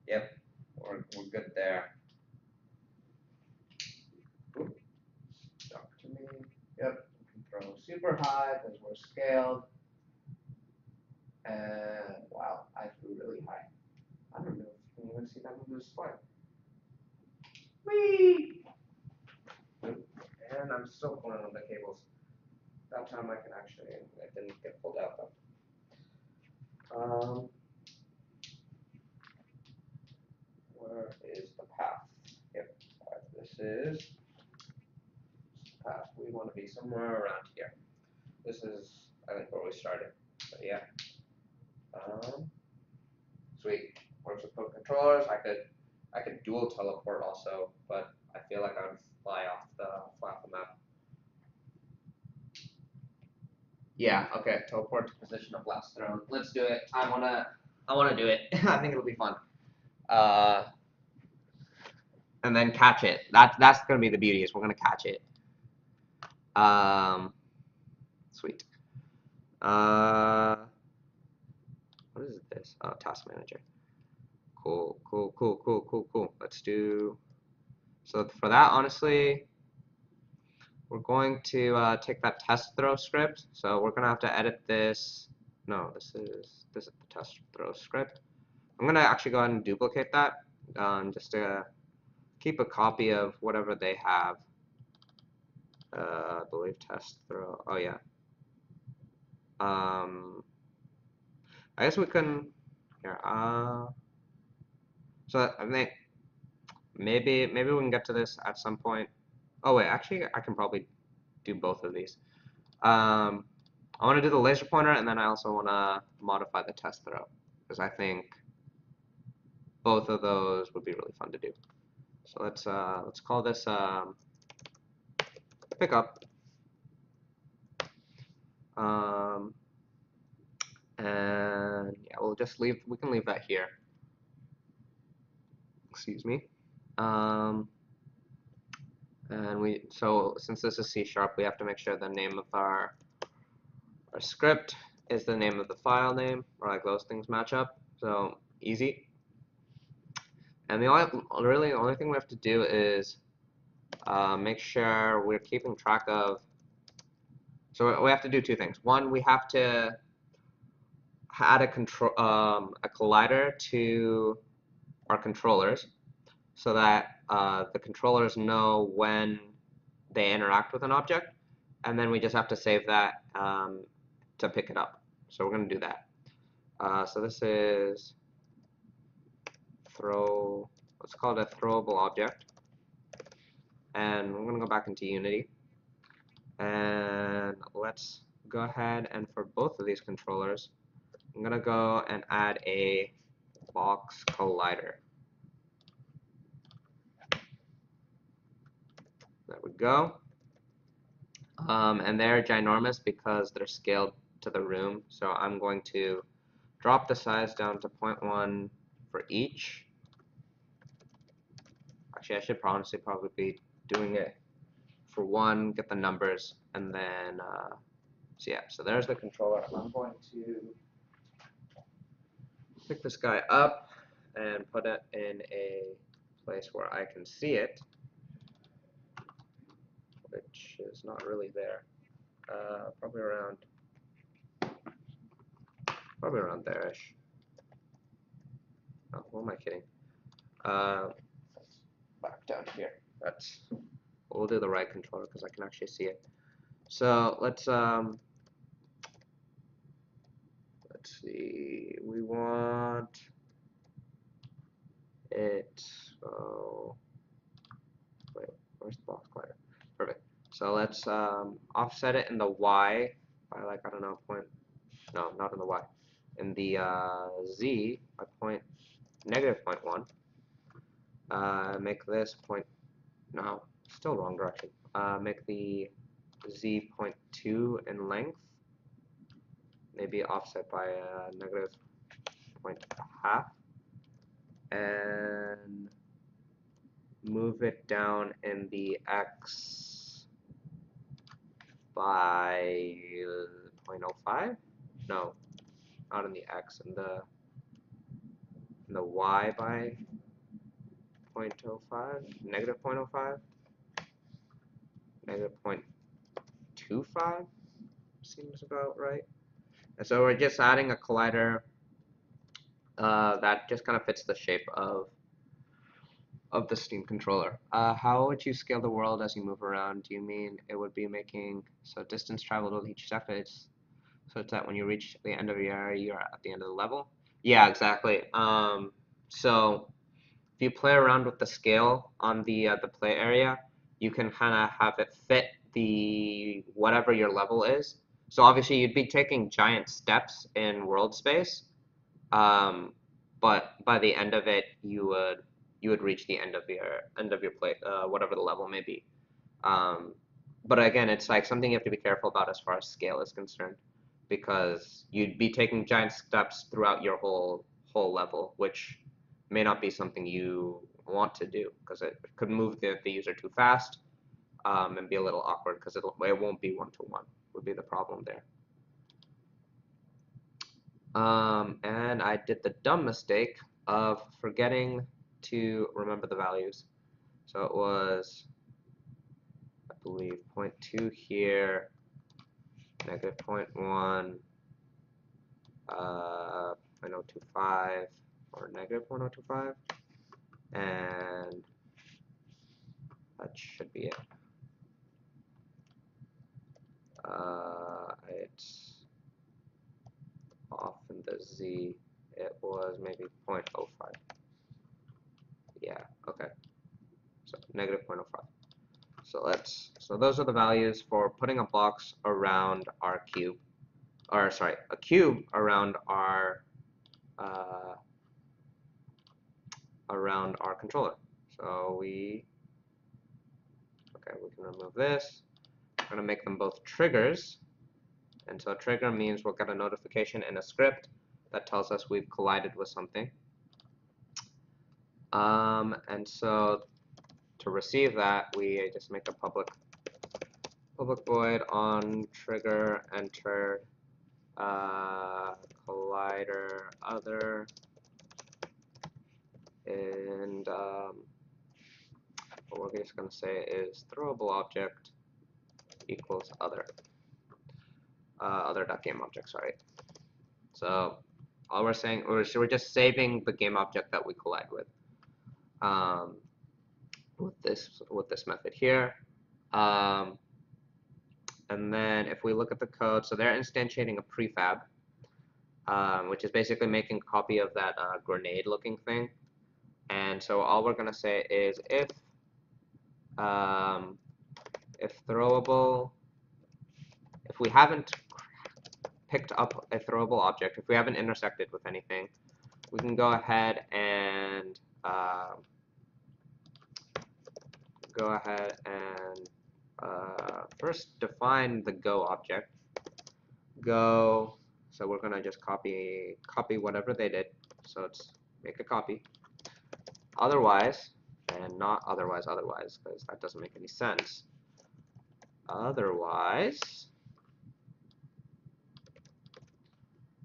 Yep, we're good there. Oop, stuck to me. Yep, we can throw super high because we're scaled. And wow, I flew really high. I don't know if you can even see that on the display. Whee! And I'm still pulling on the cables. That time I can actually, it didn't get pulled out though. Where is the path? Yep, this is the path. We want to be somewhere around here. This is, I think, where we started. But yeah. Sweet. Works with both controllers. I could dual teleport also, but I feel like I would fly off the map. Yeah, okay. Teleport to position of last thrown. Let's do it. I wanna do it. I think it'll be fun. And then catch it. That's gonna be the beauty, is we're gonna catch it. Sweet. What is this? Oh, task manager. Cool. Let's do. So for that, honestly, we're going to take that test throw script. So we're gonna have to edit this. No, this is the test throw script. I'm gonna actually go ahead and duplicate that, just to keep a copy of whatever they have. I believe test throw. Oh yeah. I guess we can here. So I think maybe we can get to this at some point. Oh wait, actually I can probably do both of these. I want to do the laser pointer, and then I also want to modify the test throw, because I think both of those would be really fun to do. So let's call this pickup. And yeah, we'll just leave. We can leave that here. Excuse me. And so since this is C#, we have to make sure the name of our script is the name of the file name, or like those things match up. So easy. And the only thing we have to do is make sure we're keeping track of. So we have to do two things. One, we have to add a collider to our controllers, so that the controllers know when they interact with an object, and then we just have to save that to pick it up. So we're going to do that. So this is throw. Let's call it a throwable object, and we're going to go back into Unity, and let's go ahead and for both of these controllers, I'm going to go and add a box collider. There we go. And they're ginormous because they're scaled to the room. So I'm going to drop the size down to 0.1 for each. Actually, I should honestly probably be doing it for one, get the numbers, and then, so yeah, so there's the controller. I'm going to pick this guy up and put it in a place where I can see it, which is not really there. Probably around there-ish. Oh, who am I kidding? Back down here. We'll do the right controller because I can actually see it. So let's see. We want it. Oh, wait, where's the box collider? Perfect. So let's offset it in the Y by, like, I don't know, no, not in the Y, in the Z by -0.1. Make this no, still wrong direction. Make the Z 0.2 in length, maybe offset by -0.5, and move it down in the X by 0.05. No, not in the X, in the Y by 0.05, -0.05, -0.25 seems about right. And so we're just adding a collider that just kind of fits the shape of the Steam controller. How would you scale the world as you move around? Do you mean it would be making so distance traveled with each step is so it's that when you reach the end of your area, you're at the end of the level? Yeah, exactly. So if you play around with the scale on the play area, you can kind of have it fit the whatever your level is. So obviously you'd be taking giant steps in world space, but by the end of it, you would reach the end of your play, whatever the level may be. But again, it's like something you have to be careful about as far as scale is concerned, because you'd be taking giant steps throughout your whole level, which may not be something you want to do, because it could move the user too fast, and be a little awkward, because it won't be one-to-one, would be the problem there. And I did the dumb mistake of forgetting to remember the values. So it was, I believe, 0.2 here, -0.1, 0.025, or -0.025, and should be it. It's off in the Z. It was maybe 0.05. Yeah, okay. So negative 0.05. So those are the values for putting a box around our cube, or sorry, a cube around our controller. So we can remove this. We're going to make them both triggers. And so a trigger means we'll get a notification in a script that tells us we've collided with something. And so to receive that, we just make a public void on trigger entered collider other, and what we're just going to say is throwable object equals other. Other.gameObject, sorry. So all we're saying, we're just saving the game object that we collide with this method here. And then if we look at the code, so they're instantiating a prefab, which is basically making a copy of that grenade-looking thing. And so all we're going to say is if throwable, if we haven't picked up a throwable object, if we haven't intersected with anything, we can go ahead and first define the go object. Go, so we're gonna just copy whatever they did. So it's make a copy. Otherwise, and not otherwise, because that doesn't make any sense. Otherwise,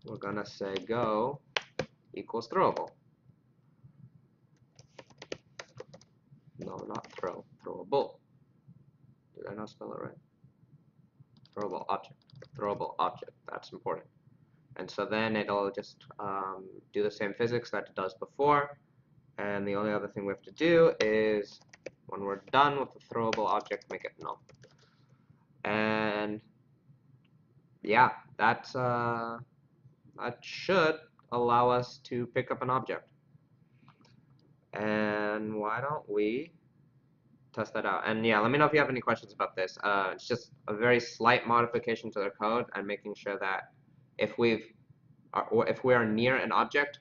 we're gonna say go equals throwable. No, not throw, throwable. Did I not spell it right? Throwable object, that's important. And so then it'll just do the same physics that it does before. And the only other thing we have to do is, when we're done with the throwable object, make it null. And yeah, that should allow us to pick up an object. And why don't we test that out? And yeah, let me know if you have any questions about this. It's just a very slight modification to their code and making sure that if we are near an object,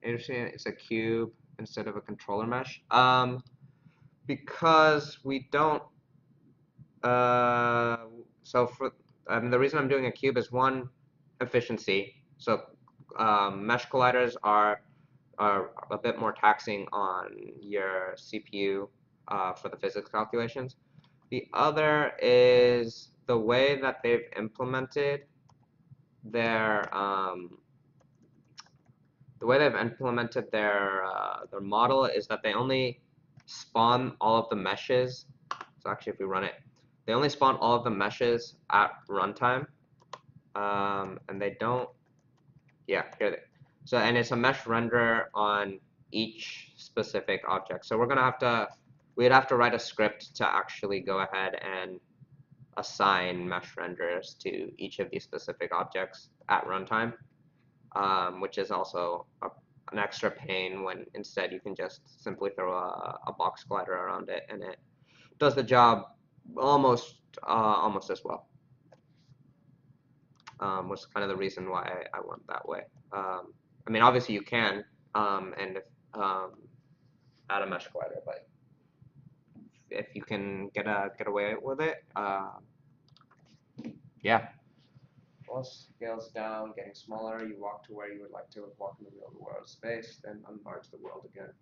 it's a cube instead of a controller mesh. Because we don't. So the reason I'm doing a cube is one, efficiency. So mesh colliders are a bit more taxing on your CPU for the physics calculations. The other is the way that they've implemented their their model is that they only spawn all of the meshes. So actually, if we run it, they only spawn all of the meshes at runtime, and they don't. Yeah, here they. So and it's a mesh renderer on each specific object. So we'd have to write a script to actually go ahead and assign mesh renderers to each of these specific objects at runtime, which is also an extra pain when instead you can just simply throw a box collider around it and it does the job almost as well. Which is kind of the reason why I went that way. I mean, obviously you can and add a mesh collider, but if you can get away with it, yeah. Once scales down, getting smaller, you walk to where you would like to walk in the real world space, then enlarge the world again.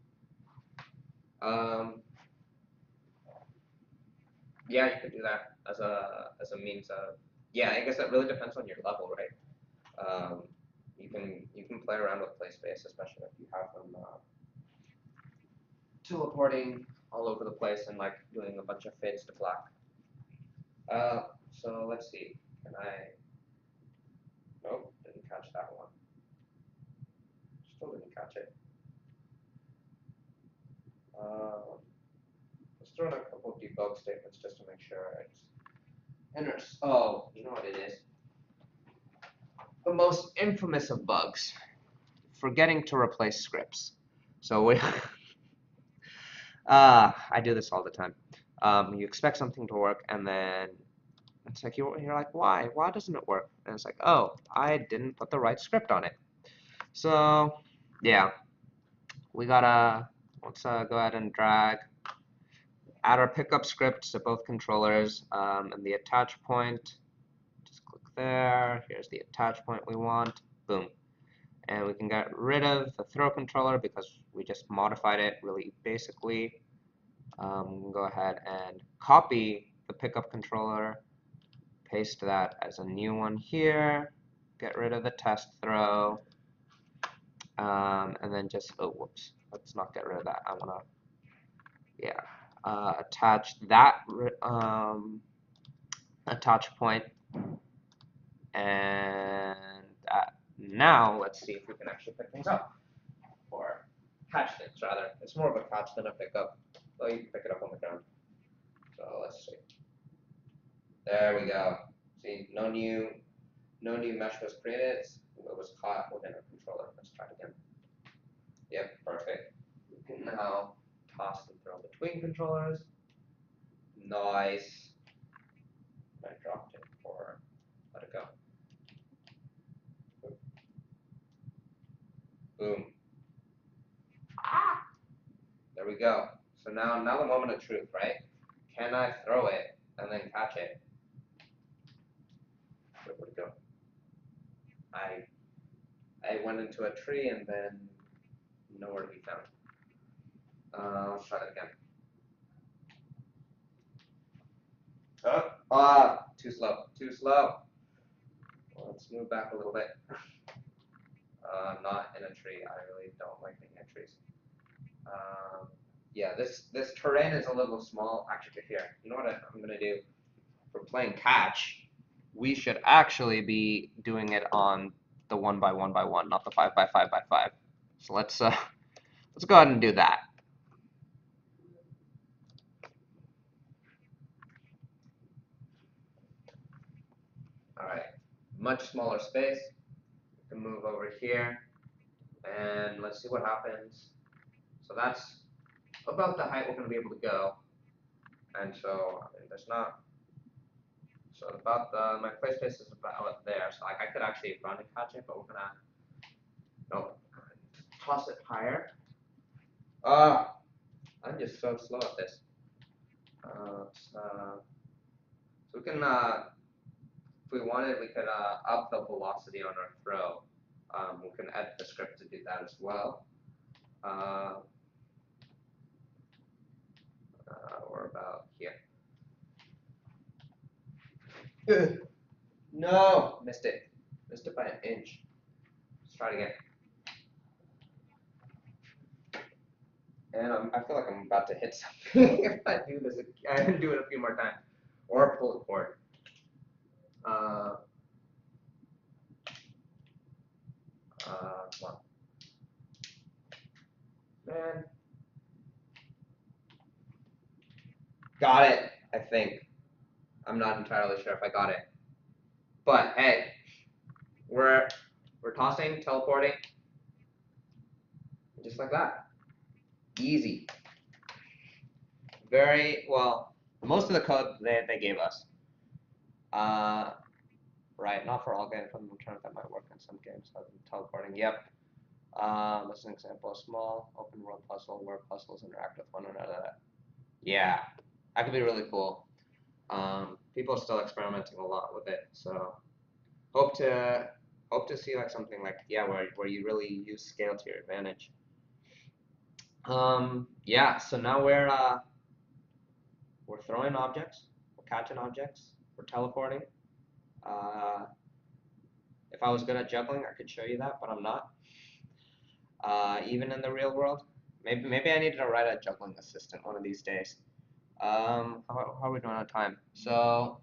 Yeah, you could do that as a means of. Yeah, I guess that really depends on your level, right? You can play around with play space, especially if you have them teleporting all over the place and like doing a bunch of fades to black. So let's see. Can I? Nope, didn't catch that one. Still didn't catch it. Let's throw in a couple of deep debug statements just to make sure it's oh, you know what it is? The most infamous of bugs, forgetting to replace scripts. So we, I do this all the time. You expect something to work, and then it's like you're like, why? Why doesn't it work? And it's like, oh, I didn't put the right script on it. So yeah, we gotta let's go ahead and drag, add our pickup script to both controllers, and the attach point. Just click there. Here's the attach point we want. Boom. And we can get rid of the throw controller because we just modified it really basically. We can go ahead and copy the pickup controller, paste that as a new one here, get rid of the test throw, and then just, oh, whoops, let's not get rid of that. I want to, yeah, attach that attach point, and now let's see if we can actually pick things up, or catch things rather. It's more of a catch than a pickup, though you can pick it up on the ground. So let's see. There we go. See, no new mesh was created. It was caught within a controller. Let's try it again. Yep, perfect. We can now toss and throw between controllers. Nice. I dropped it or let it go. Boom. Ah! There we go. So now the moment of truth, right? Can I throw it and then catch it? Where'd it go? I went into a tree and then nowhere to be found. Let's try that again. Oh, too slow, too slow. Well, let's move back a little bit. Not in a tree. I really don't like being in trees. Yeah, this terrain is a little small. Actually, here, you know what I'm gonna do? For playing catch, we should actually be doing it on the 1x1x1, not the 5x5x5. So let's go ahead and do that. All right, much smaller space. We can move over here, and let's see what happens. So that's about the height we're going to be able to go, and so I mean, there's not. So about my play space is about there. So like I could actually run and catch it, but we're gonna toss it higher. I'm just so slow at this. So we can, if we wanted, we could up the velocity on our throw. We can edit the script to do that as well. We're about here. No, missed it. Missed it by an inch. Let's try it again. And I feel like I'm about to hit something if I do this. I can do it a few more times, or pull the cord. Come on. Man. Got it, I think. I'm not entirely sure if I got it. But hey, we're tossing, teleporting, just like that. Easy. Very well. Most of the code they gave us. Right, not for all games. I'm trying if that might work in some games. Teleporting. Yep. That's an example. A small open world puzzle where puzzles interact with one another. Yeah, that could be really cool. People are still experimenting a lot with it, so hope to see like something like where you really use scale to your advantage. Yeah, so now we're throwing objects, we're catching objects, we're teleporting. If I was good at juggling, I could show you that, but I'm not. Even in the real world, maybe I need to write a juggling assistant one of these days. How are we doing on time? So,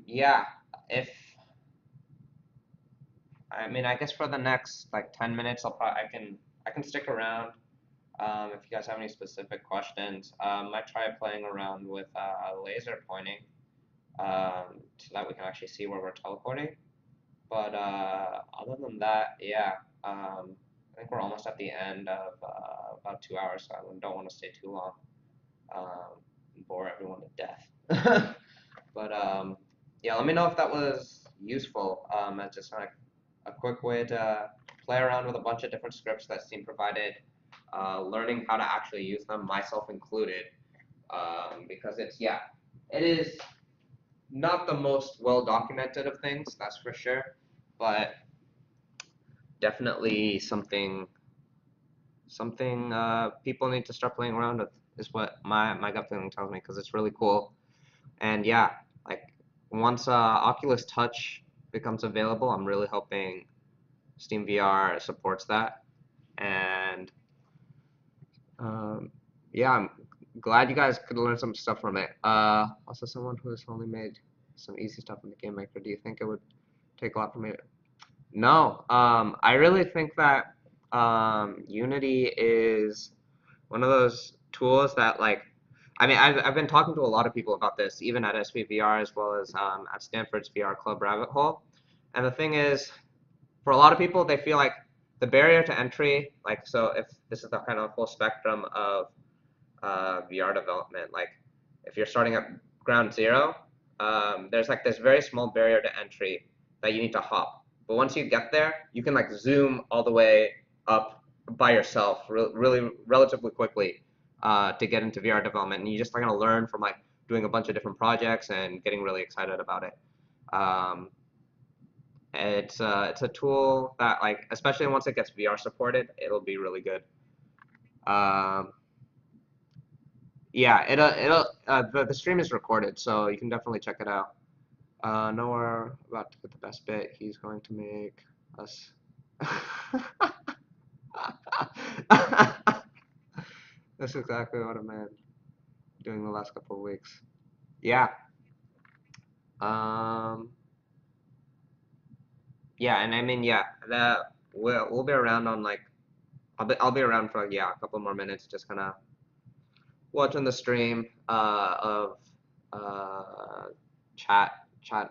yeah, I mean, I guess for the next like 10 minutes, I can stick around. If you guys have any specific questions, might try playing around with laser pointing so that we can actually see where we're teleporting. But other than that, yeah, I think we're almost at the end of about 2 hours, so I don't want to stay too long, um, bore everyone to death. But yeah, let me know if that was useful. It's just like a quick way to play around with a bunch of different scripts that Steam provided, learning how to actually use them, myself included, because yeah, it is not the most well documented of things, that's for sure, but definitely something people need to start playing around with is what my gut feeling tells me, because it's really cool. And yeah, like once Oculus Touch becomes available, I'm really hoping SteamVR supports that. And yeah, I'm glad you guys could learn some stuff from it. Also, someone who has only made some easy stuff in the game maker, do you think it would take a lot from it? No, I really think that Unity is one of those tools that, like, I mean, I've been talking to a lot of people about this, even at SPVR as well as at Stanford's VR Club Rabbit Hole. And the thing is, for a lot of people, they feel like the barrier to entry, like, so if this is the kind of full spectrum of VR development, like, if you're starting at ground zero, there's like this very small barrier to entry that you need to hop. But once you get there, you can like zoom all the way up by yourself really relatively quickly to get into VR development. And you just are going to learn from like doing a bunch of different projects and getting really excited about it. Um, it's a tool that, like, especially once it gets VR supported, it'll be really good. Um, yeah, the stream is recorded, so you can definitely check it out. Know we're about to get the best bit. He's going to make us. That's exactly what I'm doing the last couple of weeks. Yeah. Um. Yeah, and I mean, yeah, that we'll be around on like I'll be around for like, yeah, a couple more minutes, just kind of watching the stream of uh, chat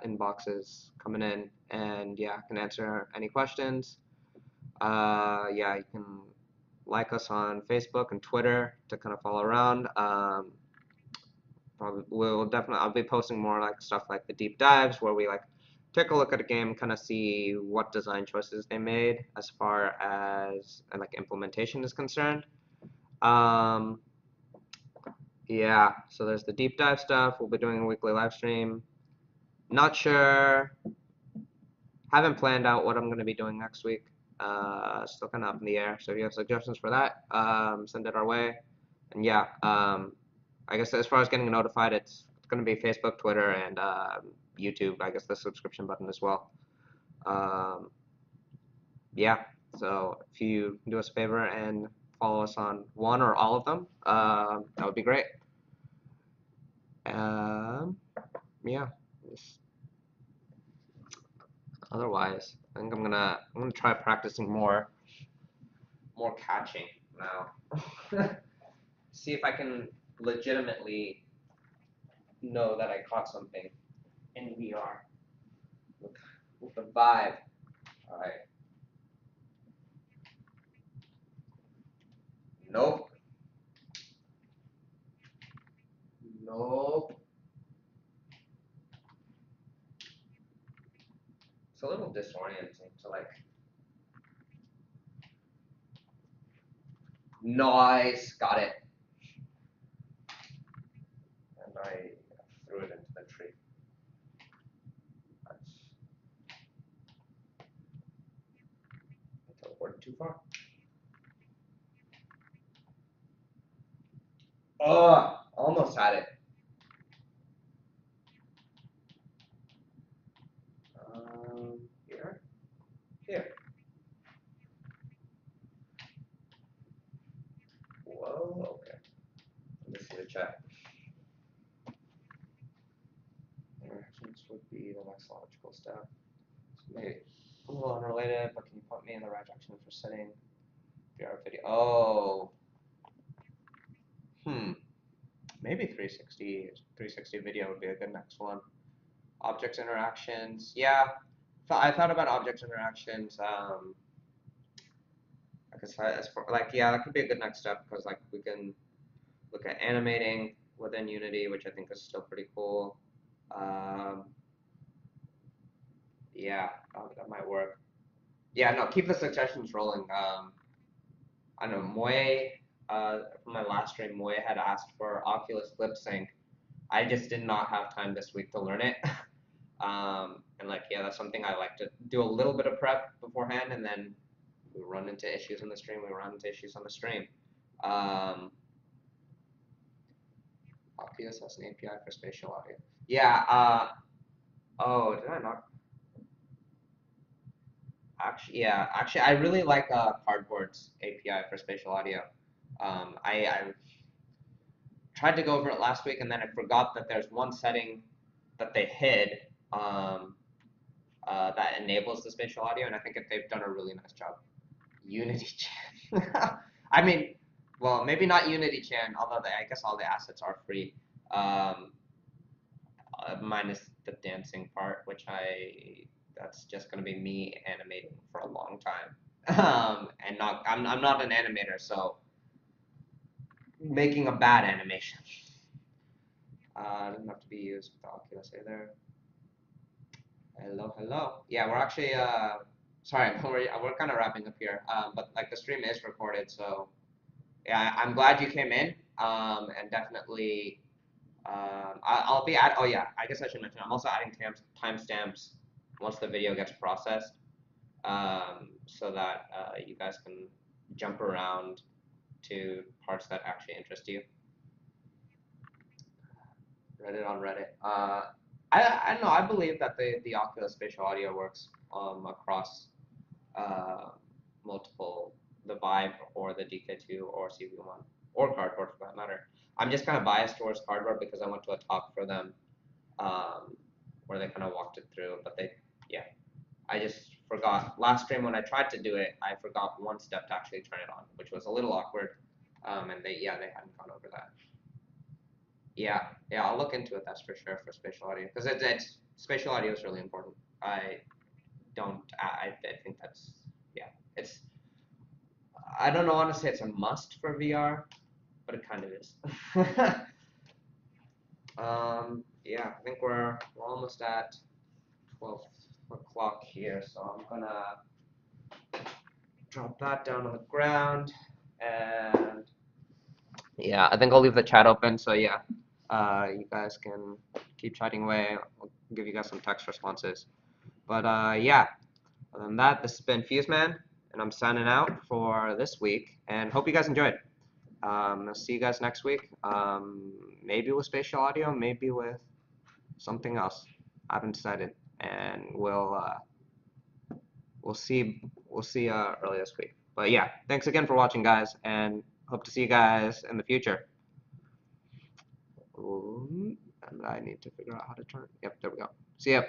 inboxes coming in, and yeah, I can answer any questions. Yeah, you can like us on Facebook and Twitter to kind of follow around. Probably we'll definitely I'll be posting more like stuff like the deep dives where we like take a look at a game, kind of see what design choices they made as far as like implementation is concerned. Um, Yeah, so there's the deep dive stuff. We'll be doing a weekly live stream. Not sure, haven't planned out what I'm going to be doing next week. Still kind of up in the air. So if you have suggestions for that, send it our way. And yeah, I guess as far as getting notified, it's going to be Facebook, Twitter, and YouTube. I guess the subscription button as well. Um, yeah, so if you do us a favor and follow us on one or all of them, that would be great. Um, yeah. Otherwise, I think I'm gonna try practicing more catching now. See if I can legitimately know that I caught something in VR with, with the Vive. All right. Nope. Nope. It's a little disorienting to like. Nice. Got it. And I threw it into the tree. That's I teleported too far. Oh, almost had it. Here. Here. Whoa, okay. Let me see the chat. Interactions would be the next logical step. So maybe a little unrelated, but can you point me in the right direction for setting VR video? Oh, Maybe 360 video would be a good next one. Objects interactions. Yeah, I thought about objects interactions. As for, like, yeah, that could be a good next step because like we can look at animating within Unity, which I think is still pretty cool. Um, yeah, that might work. Yeah, no, keep the suggestions rolling. I don't know, Moe, from my last stream, Moe had asked for Oculus lip sync. I just did not have time this week to learn it. And like, yeah, that's something I like to do a little bit of prep beforehand, and then we run into issues in the stream. We run into issues on the stream. Oculus has an API for spatial audio. Yeah. Oh, did I not? Actually, I really like Cardboard's API for spatial audio. I tried to go over it last week, and then I forgot that there's one setting that they hid that enables the spatial audio, and I think they've done a really nice job. Unity Chan. I mean, well, maybe not Unity Chan, although I guess all the assets are free, minus the dancing part, which that's just gonna be me animating for a long time. And I'm not an animator, so making a bad animation. Doesn't have to be used with the Oculus either. Hello. Yeah, we're actually sorry, we're kind of wrapping up here. But like the stream is recorded, so yeah, I'm glad you came in. And definitely, I'll be at. Oh yeah, I guess I should mention. I'm also adding timestamps once the video gets processed, so that you guys can jump around to parts that actually interest you. Reddit on Reddit. I don't know. I believe that the Oculus spatial audio works across multiple, the Vive or the DK2 or CV1 or Cardboard for that matter. I'm just kind of biased towards Cardboard because I went to a talk for them where they kind of walked it through. But yeah, I just forgot. Last stream when I tried to do it, I forgot one step to actually turn it on, which was a little awkward. And they hadn't gone over that. Yeah, I'll look into it. That's for sure for spatial audio because it's spatial audio is really important. I think that's it's. I don't know honestly. It's a must for VR, but it kind of is. Yeah, I think we're almost at 12 o'clock here, so I'm gonna drop that down on the ground, and yeah, I think I'll leave the chat open. So yeah, you guys can keep chatting away. I'll give you guys some text responses. But yeah, other than that, this has been FuseMan, and I'm signing out for this week. And hope you guys enjoyed. I'll see you guys next week. Maybe with spatial audio, maybe with something else. I haven't decided, and we'll see early this week. But yeah, thanks again for watching, guys, and hope to see you guys in the future. And I need to figure out how to turn. Yep, there we go. See ya.